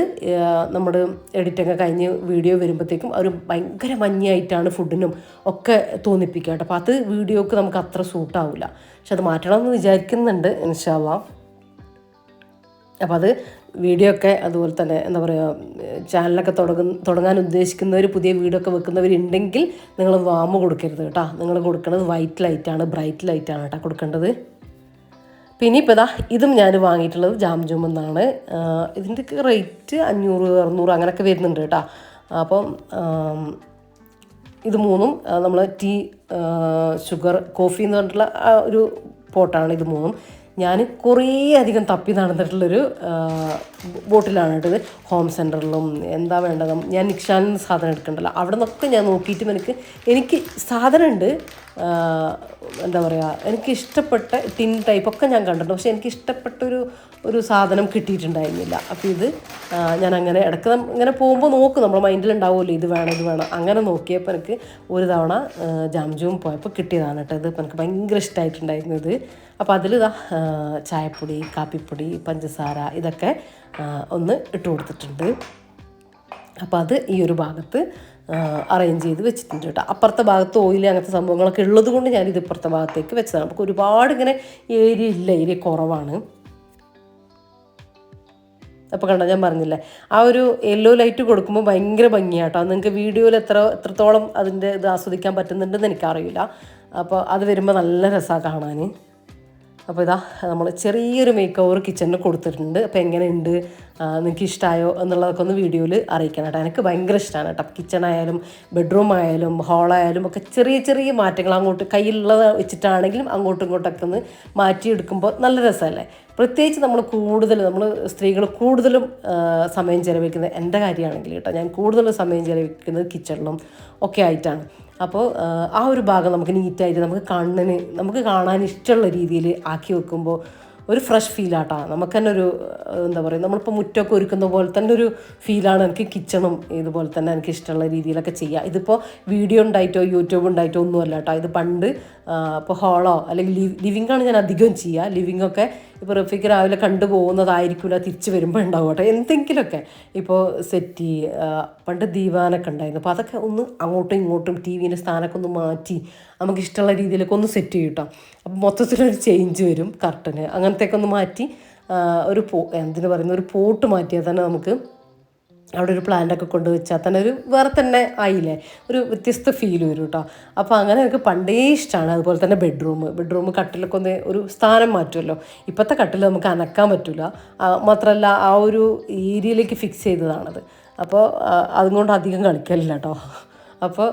നമ്മൾ എഡിറ്റൊക്കെ കഴിഞ്ഞ് വീഡിയോ വരുമ്പോഴത്തേക്കും ഒരു ഭയങ്കര മഞ്ഞയായിട്ടാണ് ഫുഡിനും ഒക്കെ തോന്നിപ്പിക്കുക കേട്ടോ. അപ്പോൾ അത് വീഡിയോക്ക് നമുക്ക് അത്ര സൂട്ടാവില്ല. പക്ഷെ അത് മാറ്റണമെന്ന് വിചാരിക്കുന്നുണ്ട് ഇൻഷാ അല്ലാഹ്. അപ്പോൾ അത് വീഡിയോ ഒക്കെ അതുപോലെ തന്നെ എന്താ പറയുക, ചാനലൊക്കെ തുടങ്ങാൻ ഉദ്ദേശിക്കുന്നവർ, പുതിയ വീഡിയോ ഒക്കെ വെക്കുന്നവരുണ്ടെങ്കിൽ നിങ്ങൾ വാമ് കൊടുക്കരുത് കേട്ടോ. നിങ്ങൾ കൊടുക്കേണ്ടത് വൈറ്റ് ലൈറ്റാണ്, ബ്രൈറ്റ് ലൈറ്റാണ് കേട്ടോ കൊടുക്കേണ്ടത്. പിന്നെ ഇപ്പോൾ ഇതും ഞാൻ വാങ്ങിയിട്ടുള്ളത് ജാം എന്നാണ്. ഇതിൻ്റെ റേറ്റ് 500-600 അങ്ങനെയൊക്കെ വരുന്നുണ്ട് കേട്ടോ. അപ്പം ഇത് മൂന്നും നമ്മൾ ടീ, ഷുഗർ, കോഫി എന്ന് പറഞ്ഞിട്ടുള്ള ഒരു പോട്ടാണ് ഇത് മൂന്നും. ഞാൻ കുറേ അധികം തപ്പി നടന്നിട്ടുള്ളൊരു ബോട്ടിലാണ് കേട്ടത്. ഹോം സെൻറ്ററിലും എന്താ വേണ്ടത്, ഞാൻ നിക്ഷാനിൽ നിന്ന് സാധനം എടുക്കണ്ടല്ലോ, അവിടെ നിന്നൊക്കെ ഞാൻ നോക്കിയിട്ടും എനിക്ക് സാധനമുണ്ട്. എന്താ പറയുക, എനിക്ക് ഇഷ്ടപ്പെട്ട ടിൻ ടൈപ്പൊക്കെ ഞാൻ കണ്ടിട്ടുണ്ട്. പക്ഷേ എനിക്ക് ഇഷ്ടപ്പെട്ടൊരു സാധനം കിട്ടിയിട്ടുണ്ടായിരുന്നില്ല. അപ്പോൾ ഇത് ഞാൻ അങ്ങനെ ഇടയ്ക്ക് ഇങ്ങനെ പോകുമ്പോൾ നോക്കും, നമ്മുടെ മൈൻഡിലുണ്ടാവുമല്ലോ ഇത് വേണം. അങ്ങനെ നോക്കിയപ്പോൾ എനിക്ക് ഒരു തവണ ജാം പോയപ്പോൾ കിട്ടിയതാണ് കേട്ടോ ഇത്. അപ്പോൾ എനിക്ക് ഭയങ്കര ഇഷ്ടമായിട്ടുണ്ടായിരുന്നു ഇത്. അപ്പോൾ അതിൽ ചായപ്പൊടി, കാപ്പിപ്പൊടി, പഞ്ചസാര ഇതൊക്കെ ഒന്ന് ഇട്ട് കൊടുത്തിട്ടുണ്ട്. അപ്പോൾ അത് ഈ ഒരു ഭാഗത്ത് അറേഞ്ച് ചെയ്ത് വെച്ചിട്ടുണ്ട് കേട്ടോ. അപ്പുറത്തെ ഭാഗത്ത് ഓയിൽ അങ്ങനത്തെ സംഭവങ്ങളൊക്കെ ഉള്ളത് കൊണ്ട് ഞാനിത് ഇപ്പുറത്തെ ഭാഗത്തേക്ക് വെച്ചതാണ്. നമുക്ക് ഒരുപാട് ഇങ്ങനെ ഏരിയ കുറവാണ്. അപ്പോൾ കണ്ടോ, ഞാൻ പറഞ്ഞില്ലേ ആ ഒരു യെല്ലോ ലൈറ്റ് കൊടുക്കുമ്പോൾ ഭയങ്കര ഭംഗിയാട്ടോ. നിങ്ങൾക്ക് വീഡിയോയിൽ എത്രത്തോളം അതിൻ്റെ ഇത് ആസ്വദിക്കാൻ പറ്റുന്നുണ്ടെന്ന് എനിക്കറിയില്ല. അപ്പോൾ അത് വരുമ്പോൾ നല്ല രസമാണ് കാണാൻ. അപ്പോൾ നമ്മൾ ചെറിയൊരു മേക്ക് ഓവർ കിച്ചണിന് കൊടുത്തിട്ടുണ്ട്. അപ്പോൾ എങ്ങനെയുണ്ട്, നിങ്ങൾക്ക് ഇഷ്ടമായോ എന്നുള്ളതൊക്കെ ഒന്ന് വീഡിയോയിൽ അറിയിക്കണം കേട്ടോ. എനിക്ക് ഭയങ്കര ഇഷ്ടമാണ് കേട്ടോ. കിച്ചണായാലും ബെഡ്റൂം ആയാലും ഹോളായാലും ഒക്കെ ചെറിയ മാറ്റങ്ങൾ അങ്ങോട്ട് കയ്യിലുള്ളത് വെച്ചിട്ടാണെങ്കിലും അങ്ങോട്ടും ഇങ്ങോട്ടൊക്കെ ഒന്ന് മാറ്റിയെടുക്കുമ്പോൾ നല്ല രസമല്ലേ. പ്രത്യേകിച്ച് നമ്മൾ സ്ത്രീകൾ കൂടുതലും സമയം ചിലവഴിക്കുന്നത്, എൻ്റെ കാര്യമാണെങ്കിൽ കേട്ടോ, ഞാൻ കൂടുതലും സമയം ചിലവഴിക്കുന്നത് കിച്ചണിലും ഒക്കെ ആയിട്ടാണ്. അപ്പോൾ ആ ഒരു ഭാഗം നമുക്ക് നീറ്റായിട്ട് നമുക്ക് കാണാൻ ഇഷ്ടമുള്ള രീതിയിൽ ആക്കി വെക്കുമ്പോൾ ഒരു ഫ്രഷ് ഫീലാട്ടോ. നമുക്ക് തന്നെ ഒരു എന്താ പറയുക, നമ്മളിപ്പോൾ മുറ്റമൊക്കെ ഒരുക്കുന്ന പോലെ തന്നെ ഒരു ഫീലാണ് എനിക്ക് കിച്ചണും ഇതുപോലെ തന്നെ എനിക്ക് ഇഷ്ടമുള്ള രീതിയിലൊക്കെ ചെയ്യുക. ഇതിപ്പോൾ വീഡിയോ ഉണ്ടായിട്ടോ യൂട്യൂബ് ഉണ്ടായിട്ടോ ഒന്നുമല്ല കേട്ടോ. ഇത് പണ്ട് ഇപ്പോൾ ഹോളോ അല്ലെങ്കിൽ ലിവിങ്ങാണ് ഞാൻ അധികം ചെയ്യുക. ലിവിങ്ങൊക്കെ ഇപ്പോൾ റഫീക്ക് രാവിലെ കണ്ടുപോകുന്നതായിരിക്കില്ല, തിരിച്ച് വരുമ്പോൾ ഉണ്ടാവും കേട്ടോ എന്തെങ്കിലുമൊക്കെ. ഇപ്പോൾ സെറ്റി, പണ്ട് ദീവാനൊക്കെ ഉണ്ടായിരുന്നു. അപ്പോൾ അതൊക്കെ ഒന്ന് അങ്ങോട്ടും ഇങ്ങോട്ടും ടി വിൻ്റെ സ്ഥാനമൊക്കെ ഒന്ന് മാറ്റി നമുക്ക് ഇഷ്ടമുള്ള രീതിയിലൊക്കെ ഒന്ന് സെറ്റ് ചെയ്യും കേട്ടോ. അപ്പോൾ മൊത്തത്തിലൊരു ചേഞ്ച് വരും. കർട്ടന് അങ്ങനത്തെയൊക്കെ ഒന്ന് മാറ്റി ഒരു പോട്ട് മാറ്റിയാൽ തന്നെ നമുക്ക് അവിടെ ഒരു പ്ലാന്റൊക്കെ കൊണ്ട് വെച്ചാൽ തന്നെ ഒരു വേറെ തന്നെ ആയില്ലേ, ഒരു വ്യത്യസ്ത ഫീൽ വരും കേട്ടോ. അപ്പോൾ അങ്ങനെ എനിക്ക് പണ്ടേ ഇഷ്ടമാണ്. അതുപോലെ തന്നെ ബെഡ്റൂം കട്ടിലൊക്കെ ഒന്ന് ഒരു സ്ഥാനം മാറ്റുമല്ലോ. ഇപ്പോഴത്തെ കട്ടിൽ നമുക്ക് അനക്കാൻ പറ്റില്ല, മാത്രമല്ല ആ ഒരു ഏരിയയിലേക്ക് ഫിക്സ് ചെയ്തതാണത്. അപ്പോൾ അതുകൊണ്ട് അധികം കളിക്കലില്ല കേട്ടോ. അപ്പോൾ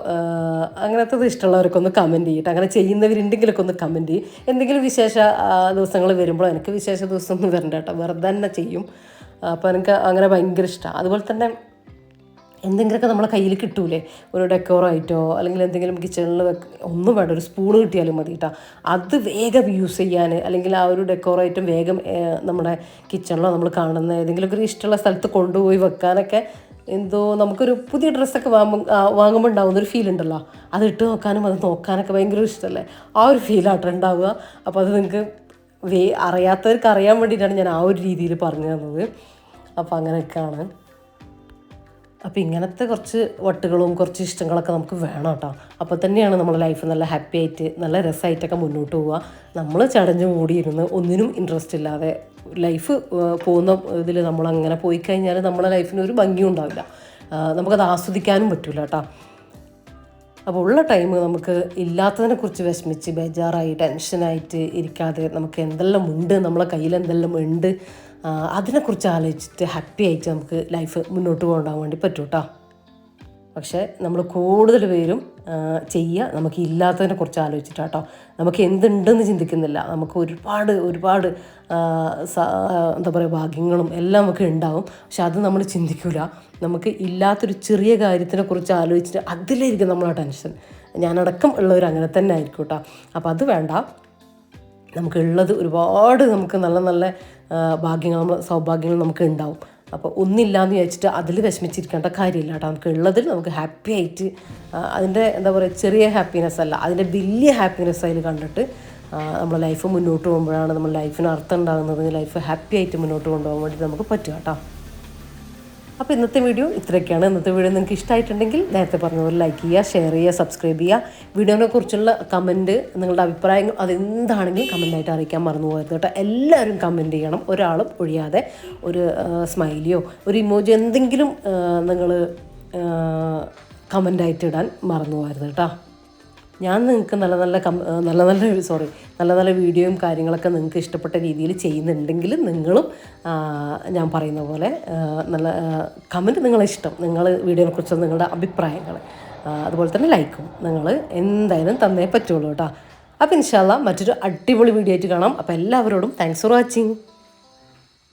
അങ്ങനത്തത് ഇഷ്ടമുള്ളവർക്കൊന്ന് കമൻറ്റ് ചെയ്യട്ടെ. അങ്ങനെ ചെയ്യുന്നവരുണ്ടെങ്കിലൊക്കെ ഒന്ന് കമൻറ്റ് ചെയ്യും. എന്തെങ്കിലും വിശേഷ ദിവസങ്ങൾ വരുമ്പോൾ, എനിക്ക് വിശേഷ ദിവസമൊന്നും വരണ്ട കേട്ടോ, വെറുതെ തന്നെ ചെയ്യും. അപ്പോൾ എനിക്ക് അങ്ങനെ ഭയങ്കര ഇഷ്ടമാണ്. അതുപോലെ തന്നെ എന്തെങ്കിലുമൊക്കെ നമ്മളെ കയ്യിൽ കിട്ടൂലേ, ഒരു ഡെക്കോറായിട്ടോ അല്ലെങ്കിൽ എന്തെങ്കിലും കിച്ചണിൽ ഒന്നും വേണ്ട, ഒരു സ്പൂണ് കിട്ടിയാലും മതി കേട്ടോ. അത് വേഗം യൂസ് ചെയ്യാൻ, അല്ലെങ്കിൽ ആ ഒരു ഡെക്കോറൈറ്റം വേഗം നമ്മുടെ കിച്ചണിലോ നമ്മൾ കാണുന്ന ഏതെങ്കിലുമൊക്കെ ഒരു ഇഷ്ടമുള്ള സ്ഥലത്ത് കൊണ്ടുപോയി വെക്കാനൊക്കെ എന്തോ നമുക്കൊരു പുതിയ ഡ്രസ്സൊക്കെ വാങ്ങുമ്പോൾ ഉണ്ടാകുന്ന ഒരു ഫീൽ ഉണ്ടല്ലോ, അത് ഇട്ട് നോക്കാനും അത് നോക്കാനൊക്കെ ഭയങ്കര ഇഷ്ടമല്ലേ, ആ ഒരു ഫീലാട്ടോ ഉണ്ടാവുക. അപ്പോൾ അത് നിങ്ങൾക്ക് അറിയാത്തവർക്ക് അറിയാൻ വേണ്ടിയിട്ടാണ് ഞാൻ ആ ഒരു രീതിയിൽ പറഞ്ഞു തന്നത്. അപ്പോൾ അങ്ങനെയൊക്കെയാണ്. അപ്പോൾ ഇങ്ങനത്തെ കുറച്ച് വട്ടുകളും കുറച്ച് ഇഷ്ടങ്ങളൊക്കെ നമുക്ക് വേണം കേട്ടോ. അപ്പോൾ തന്നെയാണ് നമ്മുടെ ലൈഫ് നല്ല ഹാപ്പി ആയിട്ട് നല്ല രസമായിട്ടൊക്കെ മുന്നോട്ട് പോവുക. നമ്മൾ ചടഞ്ഞു മൂടിയിരുന്ന് ഒന്നിനും ഇൻട്രസ്റ്റ് ഇല്ലാതെ ലൈഫ് പോകുന്ന ഇതിൽ നമ്മളങ്ങനെ പോയി കഴിഞ്ഞാൽ നമ്മുടെ ലൈഫിന് ഒരു ഭംഗിയും ഉണ്ടാവില്ല, നമുക്കത് ആസ്വദിക്കാനും പറ്റില്ല കേട്ടോ. അപ്പോൾ ഉള്ള ടൈം നമുക്ക് ഇല്ലാത്തതിനെക്കുറിച്ച് വിഷമിച്ച് ബേജാറായി ടെൻഷനായിട്ട് ഇരിക്കാതെ നമുക്ക് എന്തെല്ലാം ഉണ്ട്, നമ്മളെ കയ്യിൽ എന്തെല്ലാം ഉണ്ട്, അതിനെക്കുറിച്ച് ആലോചിച്ചിട്ട് ഹാപ്പി ആയിട്ട് നമുക്ക് ലൈഫ് മുന്നോട്ട് കൊണ്ടുപോകാൻ വേണ്ടി പറ്റും കേട്ടോ. പക്ഷേ നമ്മൾ കൂടുതൽ പേരും ചെയ്യുക നമുക്ക് ഇല്ലാത്തതിനെ കുറിച്ച് ആലോചിച്ചിട്ടാട്ടോ. നമുക്ക് എന്തുണ്ടെന്ന് ചിന്തിക്കുന്നില്ല. നമുക്ക് ഒരുപാട് ഒരുപാട് എന്താ പറയുക ഭാഗ്യങ്ങളും എല്ലാം നമുക്ക് ഉണ്ടാവും. പക്ഷെ അത് നമ്മൾ ചിന്തിക്കില്ല. നമുക്ക് ഇല്ലാത്തൊരു ചെറിയ കാര്യത്തിനെ കുറിച്ച് ആലോചിച്ചിട്ട് അതിലായിരിക്കും നമ്മളെ ടെൻഷൻ. ഞാനടക്കം ഉള്ളവർ അങ്ങനെ തന്നെ ആയിരിക്കും കേട്ടോ. അപ്പോൾ അത് വേണ്ട. നമുക്കുള്ളത് ഒരുപാട് നമുക്ക് നല്ല നല്ല ഭാഗ്യങ്ങൾ സൗഭാഗ്യങ്ങൾ നമുക്ക് ഉണ്ടാവും. അപ്പോൾ ഒന്നില്ലാന്ന് വിചാരിച്ചിട്ട് അതിൽ വിഷമിച്ചിരിക്കേണ്ട കാര്യമില്ല കേട്ടോ. നമുക്ക് ഉള്ളതിൽ നമുക്ക് ഹാപ്പി ആയിട്ട് അതിൻ്റെ എന്താ പറയുക ചെറിയ ഹാപ്പിനെസ് അല്ല, അതിൻ്റെ വലിയ ഹാപ്പിനെസ് അതിൽ കണ്ടിട്ട് നമ്മുടെ ലൈഫ് മുന്നോട്ട് പോകുമ്പോഴാണ് നമ്മുടെ ലൈഫിന് അർത്ഥം ഉണ്ടാകുന്നത്. ലൈഫ് ഹാപ്പി ആയിട്ട് മുന്നോട്ട് കൊണ്ടുപോകാൻ വേണ്ടി നമുക്ക് പറ്റുക കേട്ടോ. അപ്പോൾ ഇന്നത്തെ വീഡിയോ ഇത്രയൊക്കെയാണ്. ഇന്നത്തെ വീഡിയോ നിങ്ങൾക്ക് ഇഷ്ടമായിട്ടുണ്ടെങ്കിൽ നേരത്തെ പറഞ്ഞ പോലെ ലൈക്ക് ചെയ്യുക, ഷെയർ ചെയ്യുക, സബ്സ്ക്രൈബ് ചെയ്യുക. വീഡിയോനെ കുറിച്ചുള്ള കമൻറ്റ്, നിങ്ങളുടെ അഭിപ്രായങ്ങൾ അതെന്താണെങ്കിലും കമൻറ്റായിട്ട് അറിയിക്കാൻ മറന്നു പോകരുത് കേട്ടോ. എല്ലാവരും കമൻറ്റ് ചെയ്യണം, ഒരാളും ഒഴിയാതെ. ഒരു സ്മൈലിയോ ഒരു ഇമോജി എന്തെങ്കിലും നിങ്ങൾ കമൻറ്റായിട്ട് ഇടാൻ മറന്നു പോകരുത് കേട്ടോ. ഞാൻ നിങ്ങൾക്ക് നല്ല നല്ല വീഡിയോയും കാര്യങ്ങളൊക്കെ നിങ്ങൾക്ക് ഇഷ്ടപ്പെട്ട രീതിയിൽ ചെയ്യുന്നുണ്ടെങ്കിൽ നിങ്ങളും ഞാൻ പറയുന്ന പോലെ നല്ല കമൻറ്റ്, നിങ്ങളെ ഇഷ്ടം, നിങ്ങൾ വീഡിയോയെക്കുറിച്ച് നിങ്ങളുടെ അഭിപ്രായങ്ങൾ, അതുപോലെ തന്നെ ലൈക്കും നിങ്ങൾ എന്തായാലും തന്നേ പറ്റുള്ളൂ കേട്ടോ. അപ്പോൾ ഇൻഷാ അല്ലാഹ് മറ്റൊരു അടിപൊളി വീഡിയോ ആയിട്ട് കാണാം. അപ്പോൾ എല്ലാവരോടും താങ്ക്സ് ഫോർ വാച്ചിങ്.